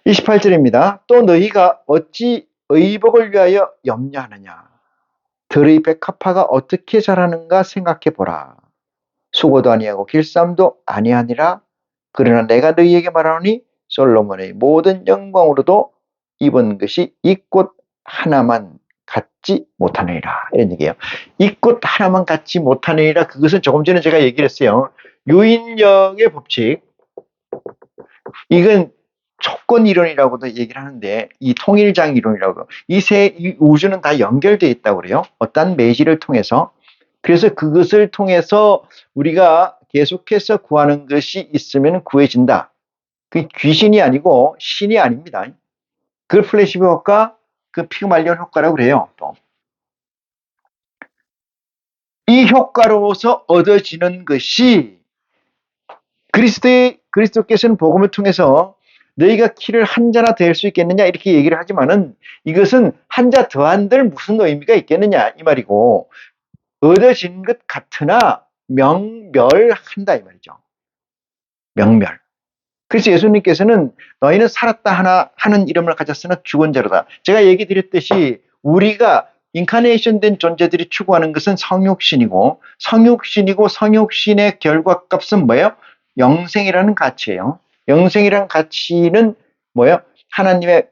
28절입니다. 또 너희가 어찌 의복을 위하여 염려하느냐. 들의 백합화가 어떻게 자라는가 생각해 보라. 수고도 아니하고 길쌈도 아니하니라. 그러나 내가 너희에게 말하노니 솔로몬의 모든 영광으로도 입은 것이 이 꽃 하나만 갖지 못하느니라. 이런 얘기예요. 이 꽃 하나만 갖지 못하느니라. 그것은 조금 전에 제가 얘기를 했어요. 유인력의 법칙. 이건 조건 이론이라고도 얘기를 하는데 이 통일장 이론이라고 이 우주는 다 연결되어 있다고 그래요. 어떤 매질을 통해서. 그래서 그것을 통해서 우리가 계속해서 구하는 것이 있으면 구해진다. 그 귀신이 아니고 신이 아닙니다. 그걸 플래시보 효과, 그 피그말리온 효과라고 그래요. 또. 이 효과로서 얻어지는 것이 그리스도께서는 복음을 통해서 너희가 키를 한 자나 될 수 있겠느냐 이렇게 얘기를 하지만은 이것은 한 자 더한들 무슨 의미가 있겠느냐 이 말이고 얻어진 것 같으나 명멸한다 이 말이죠. 명멸. 그래서 예수님께서는 너희는 살았다 하는 이름을 가졌으나 죽은 자로다. 제가 얘기 드렸듯이 우리가 인카네이션 된 존재들이 추구하는 것은 성육신이고 성육신의 결과값은 뭐예요? 영생이라는 가치예요. 영생이라는 가치는 뭐예요? 하나님의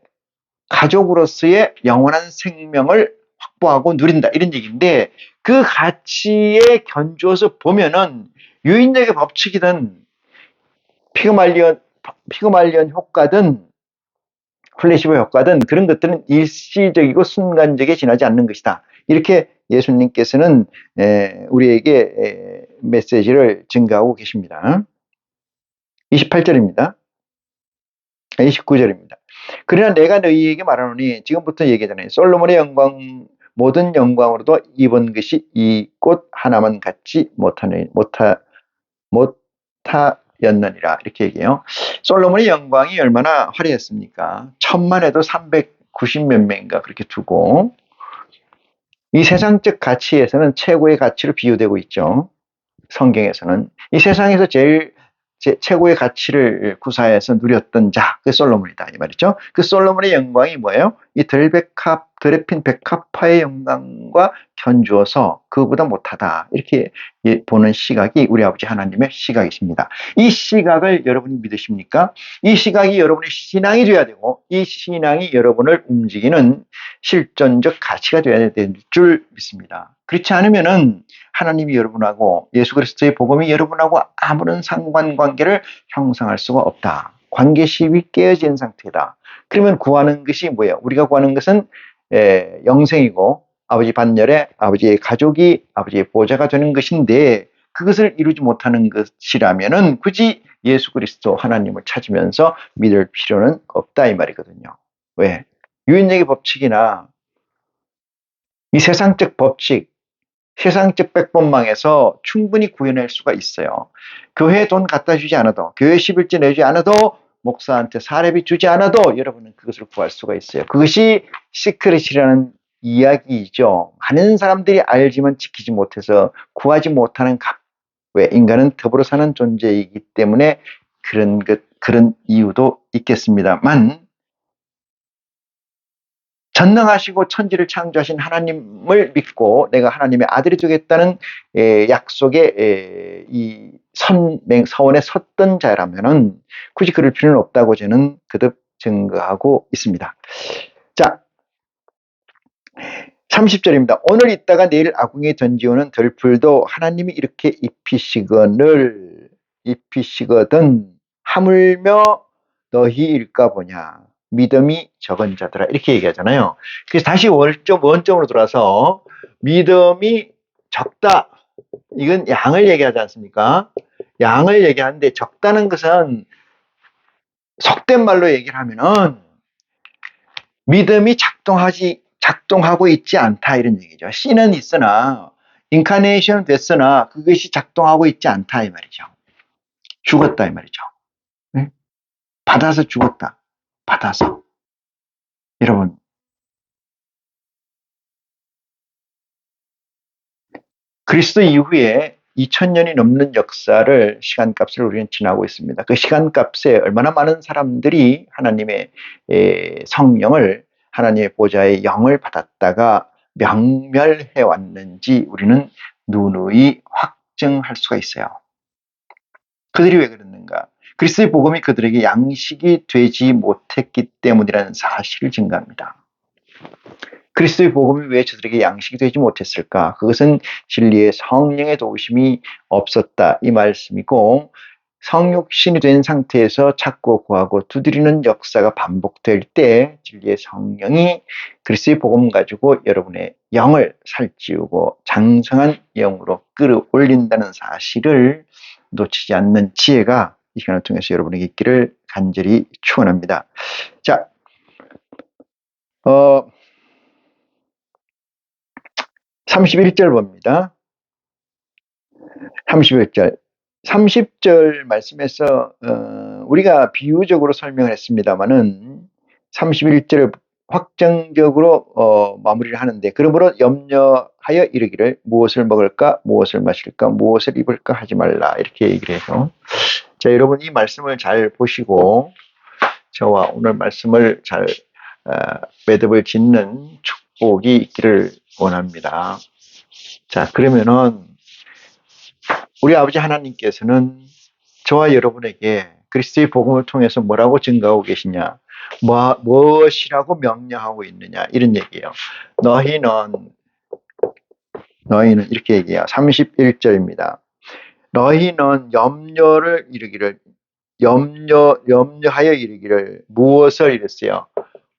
가족으로서의 영원한 생명을 확보하고 누린다 이런 얘기인데 그 가치에 견주어서 보면은 유인력의 법칙이든 피그말리온 효과든 플래시보 효과든 그런 것들은 일시적이고 순간적에 지나지 않는 것이다. 이렇게 예수님께서는 우리에게 메시지를 증가하고 계십니다. 28절입니다. 29절입니다. 그러나 내가 너희에게 말하노니 지금부터 얘기하잖아요. 솔로몬의 영광 모든 영광으로도 입은 것이 이 꽃 하나만 갖지 못하였느니라 이렇게 얘기해요. 솔로몬의 영광이 얼마나 화려했습니까? 천만 해도 390몇 명인가 그렇게 두고 이 세상적 가치에서는 최고의 가치로 비유되고 있죠. 성경에서는 이 세상에서 제일 최고의 가치를 구사해서 누렸던 자, 그 솔로몬이다 이 말이죠. 그 솔로몬의 영광이 뭐예요? 이 드레핀 백합화의 영광과 견주어서 그보다 못하다 이렇게 보는 시각이 우리 아버지 하나님의 시각이십니다. 이 시각을 여러분이 믿으십니까? 이 시각이 여러분의 신앙이 되어야 되고 이 신앙이 여러분을 움직이는 실존적 가치가 되어야 될 줄 믿습니다. 그렇지 않으면은 하나님이 여러분하고 예수 그리스도의 복음이 여러분하고 아무런 상관관계를 형성할 수가 없다. 관계시이 깨어진 상태다. 그러면 구하는 것이 뭐예요? 우리가 구하는 것은 영생이고 아버지 반열에 아버지의 가족이 아버지의 보좌가 되는 것인데 그것을 이루지 못하는 것이라면은 굳이 예수 그리스도 하나님을 찾으면서 믿을 필요는 없다 이 말이거든요. 왜? 유인력의 법칙이나 이 세상적 법칙, 세상적 백번망에서 충분히 구해낼 수가 있어요. 교회에 돈 갖다 주지 않아도, 교회 11조 내주지 않아도, 목사한테 사례비 주지 않아도 여러분은 그것을 구할 수가 있어요. 그것이 시크릿이라는 이야기이죠. 많은 사람들이 알지만 지키지 못해서 구하지 못하는 각. 왜? 인간은 더불어 사는 존재이기 때문에 그런 이유도 있겠습니다만, 전능하시고 천지를 창조하신 하나님을 믿고 내가 하나님의 아들이 되겠다는 약속의 이 서원에 섰던 자라면은 굳이 그럴 필요는 없다고 저는 거듭 증거하고 있습니다. 자, 30절입니다. 오늘 있다가 내일 아궁이에 던지오는 들풀도 하나님이 이렇게 입히시거든 하물며 너희 일까 보냐. 믿음이 적은 자들아. 이렇게 얘기하잖아요. 그래서 다시 원점으로 돌아서 믿음이 적다. 이건 양을 얘기하지 않습니까? 양을 얘기하는데 적다는 것은 속된 말로 얘기를 하면은 믿음이 작동하고 있지 않다 이런 얘기죠. 씨는 있으나 인카네이션 됐으나 그것이 작동하고 있지 않다 이 말이죠. 죽었다 이 말이죠. 네? 받아서 죽었다. 받아서. 여러분 그리스도 이후에 2000년이 넘는 역사를 시간값을 우리는 지나고 있습니다. 그 시간값에 얼마나 많은 사람들이 하나님의 성령을 하나님의 보좌의 영을 받았다가 명멸해 왔는지 우리는 누누이 확증할 수가 있어요. 그들이 왜 그랬는가? 그리스도의 복음이 그들에게 양식이 되지 못했기 때문이라는 사실을 증거합니다. 그리스도의 복음이 왜 저들에게 양식이 되지 못했을까? 그것은 진리의 성령의 도우심이 없었다 이 말씀이고 성육신이 된 상태에서 찾고 구하고 두드리는 역사가 반복될 때 진리의 성령이 그리스도의 복음 가지고 여러분의 영을 살찌우고 장성한 영으로 끌어올린다는 사실을 놓치지 않는 지혜가 이 시간을 통해서 여러분에게 있기를 간절히 축원합니다. 자, 31절 봅니다. 31절. 30절 말씀에서 우리가 비유적으로 설명을 했습니다마는 31절을 확정적으로 마무리를 하는데 그러므로 염려하여 이르기를 무엇을 먹을까 무엇을 마실까 무엇을 입을까 하지 말라 이렇게 얘기를 해서 자 여러분 이 말씀을 잘 보시고 저와 오늘 말씀을 잘 매듭을 짓는 축복이 있기를 원합니다. 자 그러면은 우리 아버지 하나님께서는 저와 여러분에게 그리스도의 복음을 통해서 뭐라고 증거하고 계시냐 무엇이라고 명령하고 있느냐 이런 얘기예요. 너희는 이렇게 얘기해요. 31절입니다. 너희는 염려하여 이르기를 무엇을 이랬어요.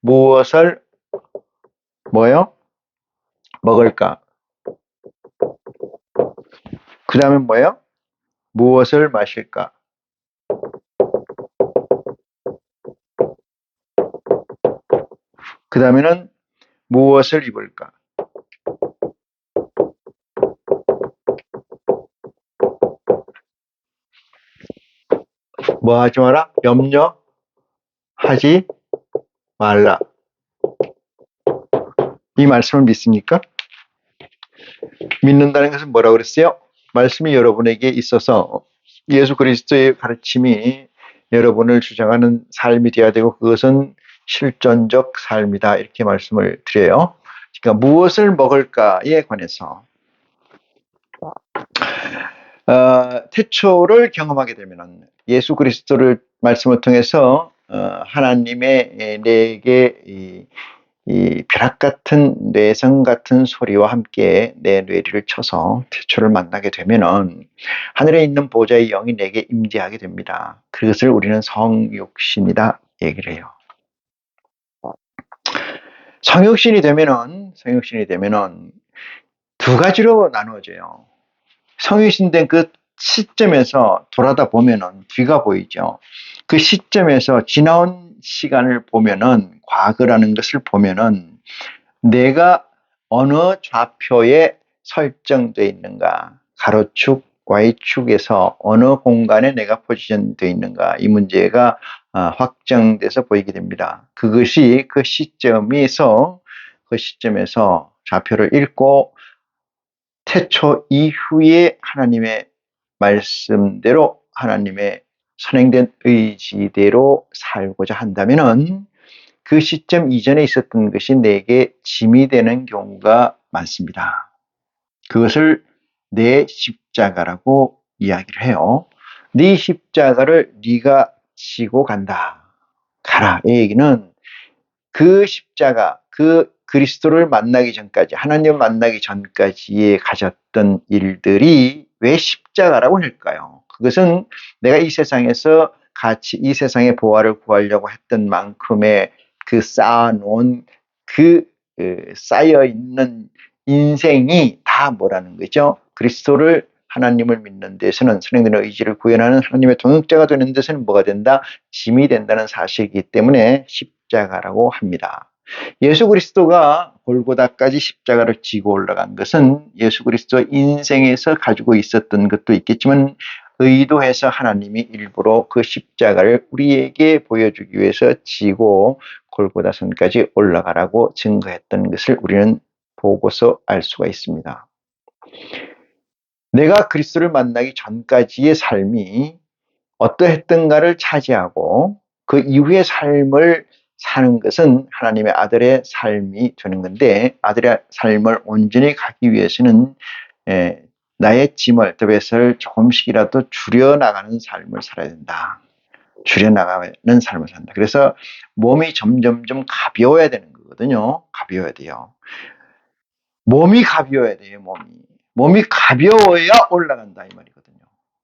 무엇을 뭐요? 먹을까? 그 다음에 뭐예요? 무엇을 마실까? 그 다음에는 무엇을 입을까? 뭐 하지 마라? 염려하지 말라. 이 말씀을 믿습니까? 믿는다는 것은 뭐라고 그랬어요? 말씀이 여러분에게 있어서 예수 그리스도의 가르침이 여러분을 주장하는 삶이 되어야 되고 그것은 실존적 삶이다 이렇게 말씀을 드려요. 그러니까 무엇을 먹을까에 관해서 태초를 경험하게 되면 예수 그리스도를 말씀을 통해서 하나님의 내게 이 벼락 같은 뇌성 같은 소리와 함께 내 뇌리를 쳐서 태초를 만나게 되면은 하늘에 있는 보좌의 영이 내게 임재하게 됩니다. 그것을 우리는 성육신이다 얘기를 해요. 성육신이 되면은 두 가지로 나누어져요. 성육신 된 그 시점에서 돌아다 보면은 뒤가 보이죠. 그 시점에서 지나온 시간을 보면은, 과거라는 것을 보면은 내가 어느 좌표에 설정되어 있는가, 가로축, Y축에서 어느 공간에 내가 포지션되어 있는가, 이 문제가 확정돼서 보이게 됩니다. 그것이 그 시점에서 좌표를 읽고 태초 이후에 하나님의 말씀대로, 하나님의 선행된 의지대로 살고자 한다면은 그 시점 이전에 있었던 것이 내게 짐이 되는 경우가 많습니다. 그것을 내 십자가라고 이야기를 해요. 네 십자가를 네가 지고 간다. 가라. 이 얘기는 그 십자가, 그 그리스도를 만나기 전까지, 하나님을 만나기 전까지에 가졌던 일들이 왜 십자가라고 할까요? 그것은 내가 이 세상에서 같이 이 세상의 보화를 구하려고 했던 만큼의 그 쌓아놓은 그 쌓여있는 인생이 다 뭐라는 거죠? 그리스도를, 하나님을 믿는 데서는, 선행되는 의지를 구현하는 하나님의 동역자가 되는 데서는 뭐가 된다? 짐이 된다는 사실이기 때문에 십자가라고 합니다. 예수 그리스도가 골고다까지 십자가를 지고 올라간 것은 예수 그리스도 인생에서 가지고 있었던 것도 있겠지만, 의도해서 하나님이 일부러 그 십자가를 우리에게 보여주기 위해서 지고 골고다선까지 올라가라고 증거했던 것을 우리는 보고서 알 수가 있습니다. 내가 그리스도를 만나기 전까지의 삶이 어떠했던가를 차지하고 그 이후의 삶을 사는 것은 하나님의 아들의 삶이 되는 건데, 아들의 삶을 온전히 가기 위해서는 나의 짐을, 더베스를 조금씩이라도 줄여나가는 삶을 살아야 된다. 줄여나가는 삶을 산다. 그래서 몸이 점점점 가벼워야 되는 거거든요. 가벼워야 돼요. 몸이 가벼워야 돼요. 몸이 가벼워야 올라간다 이 말이거든요.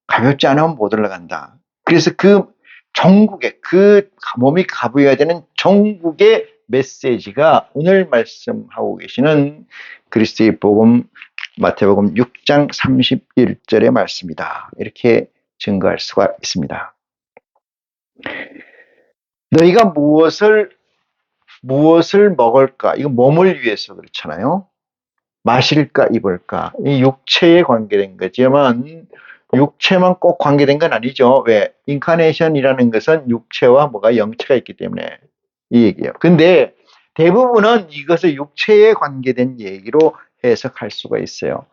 가볍지 않으면 못 올라간다. 그래서 그 전국의, 그 몸이 가벼워야 되는 전국의 메시지가 오늘 말씀하고 계시는 그리스도의 복음, 마태복음 6장 31절의 말씀이다. 이렇게 증거할 수가 있습니다. 너희가 무엇을 먹을까? 이거 몸을 위해서 그렇잖아요. 마실까, 입을까? 이 육체에 관계된 거지만 육체만 꼭 관계된 건 아니죠. 왜? 인카네이션이라는 것은 육체와 뭐가 영체가 있기 때문에 이 얘기예요. 근데 대부분은 이것을 육체에 관계된 얘기로 해석할 수가 있어요.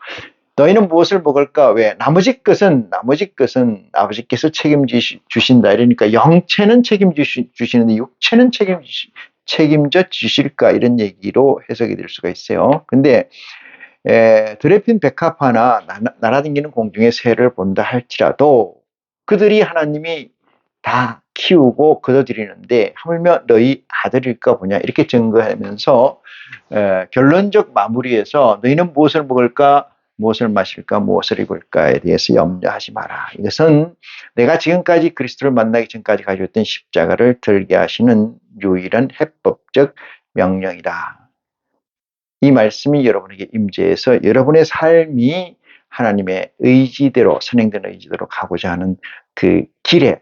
너희는 무엇을 먹을까? 왜? 나머지 것은 아버지께서 책임주신다. 이러니까 영체는 책임주시는데 육체는 책임져 주실까? 이런 얘기로 해석이 될 수가 있어요. 근데 드레핀 백합화나 날아다니는 공중의 새를 본다 할지라도 그들이 하나님이 다 키우고 거둬들이는데 하물며 너희 아들일까 보냐, 이렇게 증거하면서 결론적 마무리에서 너희는 무엇을 먹을까, 무엇을 마실까, 무엇을 입을까에 대해서 염려하지 마라. 이것은 내가 지금까지 그리스도를 만나기 전까지 가지고 있던 십자가를 들게 하시는 유일한 해법적 명령이다. 이 말씀이 여러분에게 임재해서 여러분의 삶이 하나님의 의지대로, 선행된 의지대로 가고자 하는 그 길에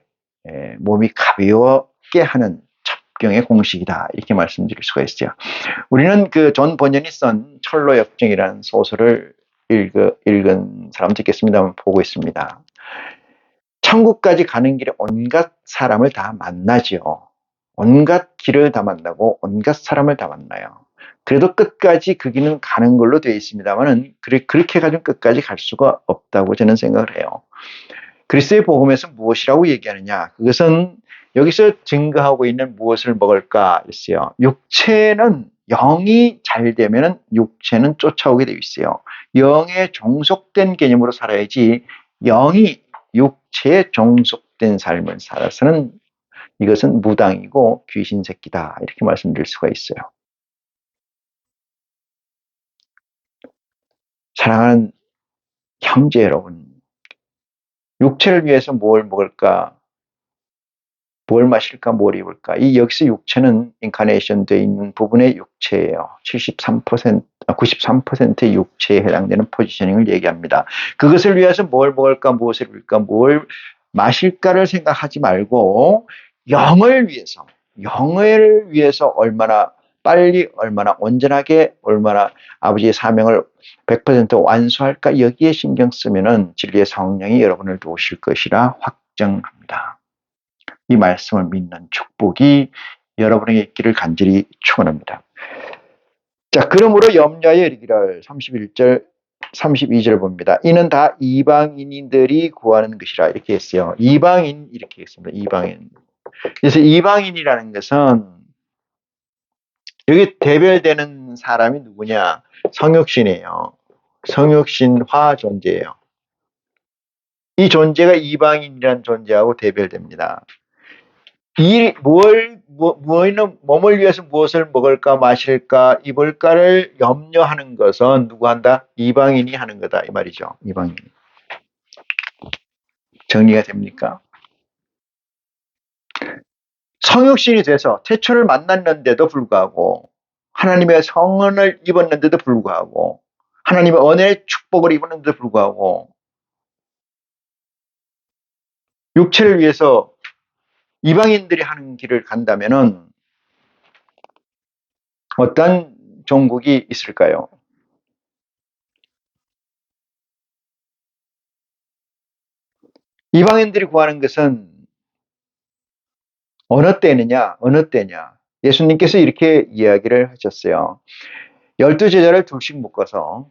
몸이 가벼웠게 하는 첩경의 공식이다. 이렇게 말씀드릴 수가 있어요. 우리는 그 존 버년이 쓴 철로 역정이라는 소설을 읽은 사람도 있겠습니다만 보고 있습니다. 천국까지 가는 길에 온갖 사람을 다 만나지요. 온갖 길을 다 만나고 온갖 사람을 다 만나요. 그래도 끝까지 그 길은 가는 걸로 되어 있습니다만은 그렇게 가지고 끝까지 갈 수가 없다고 저는 생각을 해요. 그리스도의 복음에서 무엇이라고 얘기하느냐? 그것은 여기서 증거하고 있는 무엇을 먹을까 했어요. 육체는, 영이 잘 되면은 육체는 쫓아오게 되어 있어요. 영에 종속된 개념으로 살아야지 영이 육체에 종속된 삶을 살아서는 이것은 무당이고 귀신 새끼다. 이렇게 말씀드릴 수가 있어요. 사랑하는 형제 여러분, 육체를 위해서 뭘 먹을까? 뭘 마실까, 뭘 입을까. 이 여기서 육체는 인카네이션 되어 있는 부분의 육체예요. 93%의 육체에 해당되는 포지셔닝을 얘기합니다. 그것을 위해서 뭘 먹을까, 무엇을 입을까, 뭘 마실까를 생각하지 말고 영을 위해서 얼마나 빨리, 얼마나 온전하게, 얼마나 아버지의 사명을 100% 완수할까, 여기에 신경 쓰면은 진리의 성령이 여러분을 도우실 것이라 확정합니다. 이 말씀을 믿는 축복이 여러분에게 있기를 간절히 축원합니다. 자, 그러므로 염려하여 이르기를 31절, 32절 봅니다. 이는 다 이방인들이 구하는 것이라 이렇게 했어요. 이방인 이렇게 했습니다. 이방인. 그래서 이방인이라는 것은 여기 대별되는 사람이 누구냐? 성육신이에요. 성육신화 존재예요. 이 존재가 이방인이라는 존재하고 대별됩니다. 몸을 위해서 무엇을 먹을까, 마실까, 입을까를 염려하는 것은 누구 한다? 이방인이 하는 거다. 이 말이죠. 이방인. 정리가 됩니까? 성육신이 돼서 태초를 만났는데도 불구하고, 하나님의 성은을 입었는데도 불구하고, 하나님의 은혜의 축복을 입었는데도 불구하고, 육체를 위해서 이방인들이 하는 길을 간다면은 어떤 종국이 있을까요? 이방인들이 구하는 것은 어느 때느냐? 예수님께서 이렇게 이야기를 하셨어요. 12제자를 둘씩 묶어서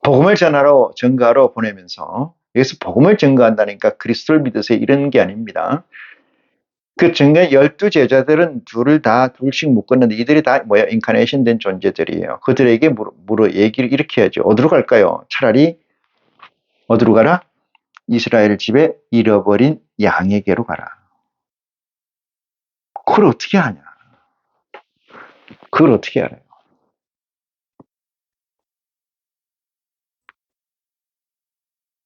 복음을 전가하러 보내면서, 여기서 복음을 전가한다니까 그리스도를 믿으세요 이런 게 아닙니다. 그 전에 12제자들은 둘씩 묶었는데 이들이 다 인카네이션 된 존재들이에요. 그들에게 얘기를 이렇게 하죠. 어디로 갈까요? 차라리 어디로 가라? 이스라엘 집에 잃어버린 양에게로 가라. 그걸 어떻게 하냐? 그걸 어떻게 알아요?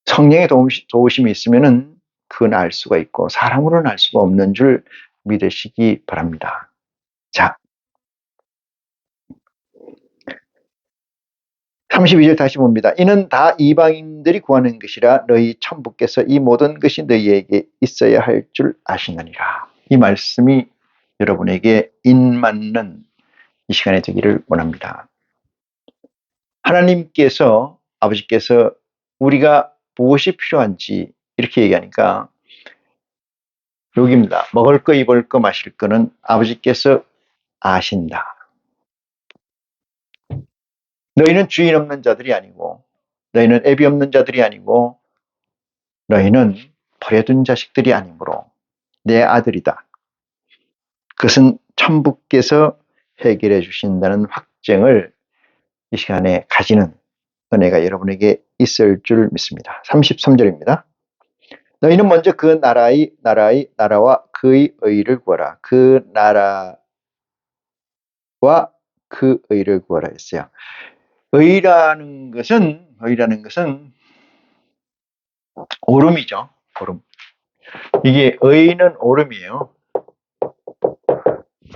성령의 도우심이 있으면은 그건 알 수가 있고 사람으로는 알 수가 없는 줄 믿으시기 바랍니다. 자, 32절 다시 봅니다. 이는 다 이방인들이 구하는 것이라 너희 천부께서 이 모든 것이 너희에게 있어야 할 줄 아시느니라. 이 말씀이 여러분에게 인맞는 이 시간에 되기를 원합니다. 하나님께서, 아버지께서 우리가 무엇이 필요한지 이렇게 얘기하니까 여기입니다. 먹을 거, 입을 거, 마실 거는 아버지께서 아신다. 너희는 주인 없는 자들이 아니고, 너희는 애비 없는 자들이 아니고, 너희는 버려둔 자식들이 아니므로 내 아들이다. 그것은 천부께서 해결해 주신다는 확증을 이 시간에 가지는 은혜가 여러분에게 있을 줄 믿습니다. 33절입니다. 너희는 먼저 그 나라와 그의 의를 구하라. 그 나라와 그 의를 구하라 했어요. 의라는 것은 오름이죠. 오름. 이게 의는 오름이에요.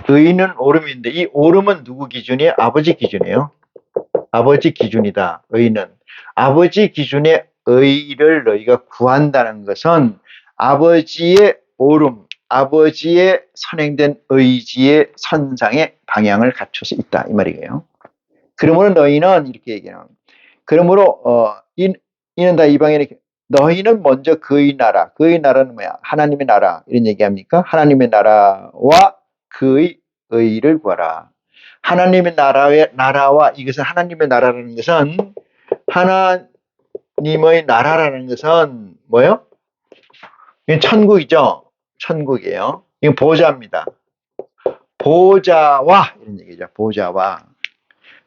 의는 오름인데 이 오름은 누구 기준이에요? 아버지 기준이에요. 아버지 기준이다. 의는. 아버지 기준의 의를 너희가 구한다는 것은 아버지의 오름, 아버지의 선행된 의지의 선상에 방향을 갖춰서 있다. 이 말이에요. 그러므로 너희는 이렇게 얘기해요. 그러므로 이는 다 이방인의 너희는 먼저 그의 나라는 뭐야? 하나님의 나라 이런 얘기합니까? 하나님의 나라와 그의 의를 구하라. 하나님의 나라와 이것은 하나님의 나라라는 것은 하나님의 나라라는 것은 뭐예요? 이건 천국이죠. 천국이에요. 이건 보좌입니다. 보좌와 이런 얘기죠. 보좌와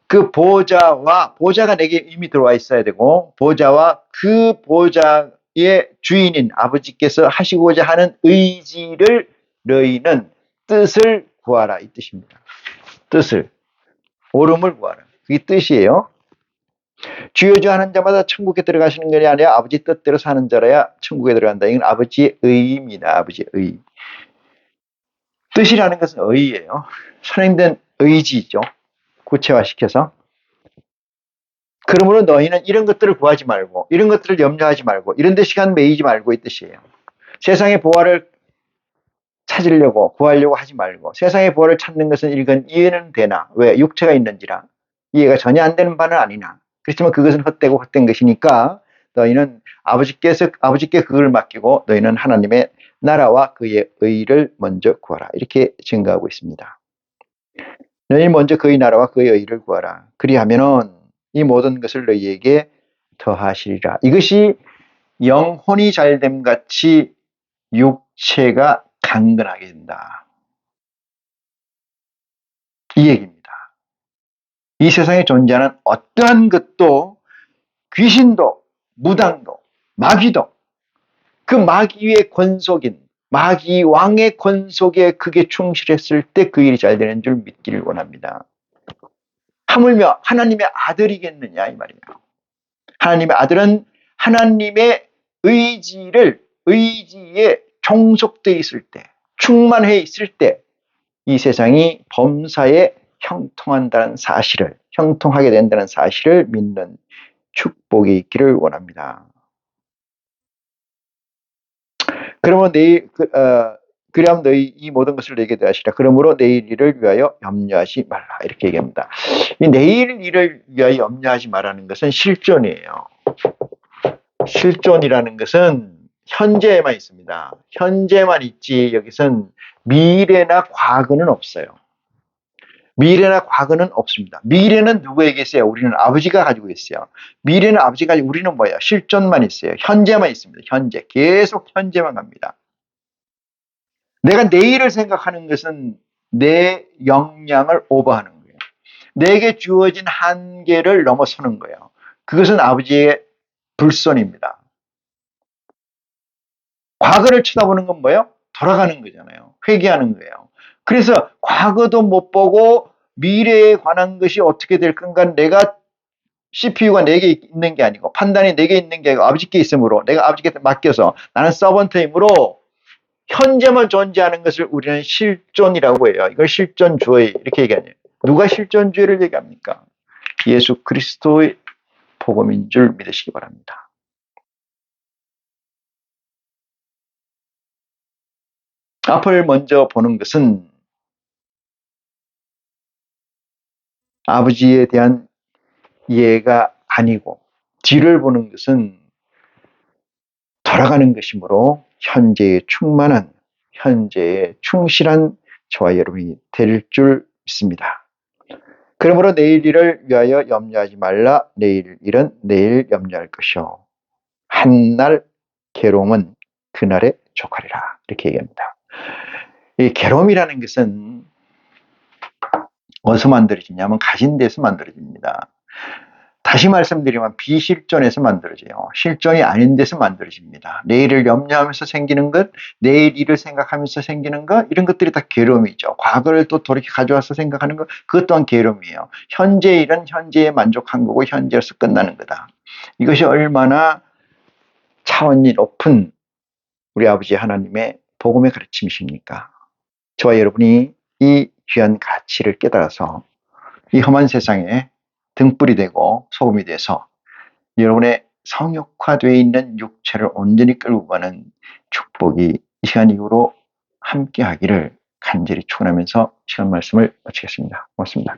그 보좌가 내게 이미 들어와 있어야 되고 보좌와 그 보좌의 주인인 아버지께서 하시고자 하는 의지를 너희는 뜻을 구하라 이 뜻입니다. 뜻을 오름을 구하라. 그게 뜻이에요. 주여주 하는 자마다 천국에 들어가시는 것이 아니라 아버지 뜻대로 사는 자라야 천국에 들어간다. 이건 아버지의 의입니다. 아버지의 의. 뜻이라는 것은 의예요. 선행된 의지죠. 구체화시켜서. 그러므로 너희는 이런 것들을 구하지 말고 이런 것들을 염려하지 말고 이런 데 시간 매이지 말고 이 뜻이에요. 세상의 보화를 찾으려고 구하려고 하지 말고 세상의 보화를 찾는 것은 일건 이해는 되나 왜 육체가 있는지라 이해가 전혀 안 되는 바는 아니나 그렇지만 그것은 헛되고 헛된 것이니까 너희는 아버지께 그걸 맡기고 너희는 하나님의 나라와 그의 의를 먼저 구하라 이렇게 증거하고 있습니다. 너희 먼저 그의 나라와 그의 의를 구하라. 그리하면은 이 모든 것을 너희에게 더하시리라. 이것이 영혼이 잘됨 같이 육체가 강건하게 된다. 이 얘기입니다. 이 세상에 존재하는 어떠한 것도 귀신도 무당도 마귀도 그 마귀의 권속인 마귀 왕의 권속에 그게 충실했을 때 그 일이 잘 되는 줄 믿기를 원합니다. 하물며 하나님의 아들이겠느냐 이 말이에요. 하나님의 아들은 하나님의 의지에 종속되어 있을 때 충만해 있을 때 이 세상이 범사에 형통한다는 사실을 형통하게 된다는 사실을 믿는 축복이 있기를 원합니다. 그러면 그리하면 너희 이 모든 것을 내게 더하시라. 그러므로 내일 일을 위하여 염려하지 말라. 이렇게 얘기합니다. 이 내일 일을 위하여 염려하지 말라는 것은 실존이에요. 실존이라는 것은 현재에만 있습니다. 현재만 있지 여기선 미래나 과거는 없어요. 미래나 과거는 없습니다. 미래는 누구에게 있어요? 우리는 아버지가 가지고 있어요. 미래는 아버지가 가지고 우리는 뭐예요? 실존만 있어요. 현재만 있습니다. 현재. 계속 현재만 갑니다. 내가 내일을 생각하는 것은 내 역량을 오버하는 거예요. 내게 주어진 한계를 넘어서는 거예요. 그것은 아버지의 불손입니다. 과거를 쳐다보는 건 뭐예요? 돌아가는 거잖아요. 회개하는 거예요. 그래서 과거도 못 보고 미래에 관한 것이 어떻게 될 건가 내가 CPU가 내게 있는 게 아니고 판단이 내게 있는 게 아니고 아버지께 있으므로 내가 아버지께 맡겨서 나는 서번트이므로 현재만 존재하는 것을 우리는 실존이라고 해요. 이걸 실존주의 이렇게 얘기하네요. 누가 실존주의를 얘기합니까? 예수 그리스도의 복음인 줄 믿으시기 바랍니다. 앞을 먼저 보는 것은 아버지에 대한 이해가 아니고 뒤를 보는 것은 돌아가는 것이므로 현재에 충만한 현재에 충실한 저와 여러분이 될 줄 믿습니다. 그러므로 내일 일을 위하여 염려하지 말라. 내일 일은 내일 염려할 것이요 한날 괴로움은 그날에 족하리라. 이렇게 얘기합니다. 이 괴로움이라는 것은 어디서 만들어지냐면 가진 데서 만들어집니다. 다시 말씀드리면 비실존에서 만들어져요. 실존이 아닌 데서 만들어집니다. 내일을 염려하면서 생기는 것, 내일 일을 생각하면서 생기는 것, 이런 것들이 다 괴로움이죠. 과거를 또 돌이켜 가져와서 생각하는 것, 그것 또한 괴로움이에요. 현재 일은 현재에 만족한 거고 현재에서 끝나는 거다. 이것이 얼마나 차원이 높은 우리 아버지 하나님의 복음의 가르침이십니까? 저와 여러분이 이 귀한 가치를 깨달아서 이 험한 세상에 등불이 되고 소금이 돼서 여러분의 성육화되어 있는 육체를 온전히 끌고 가는 축복이 이 시간 이후로 함께 하기를 간절히 축원하면서 시간 말씀을 마치겠습니다. 고맙습니다.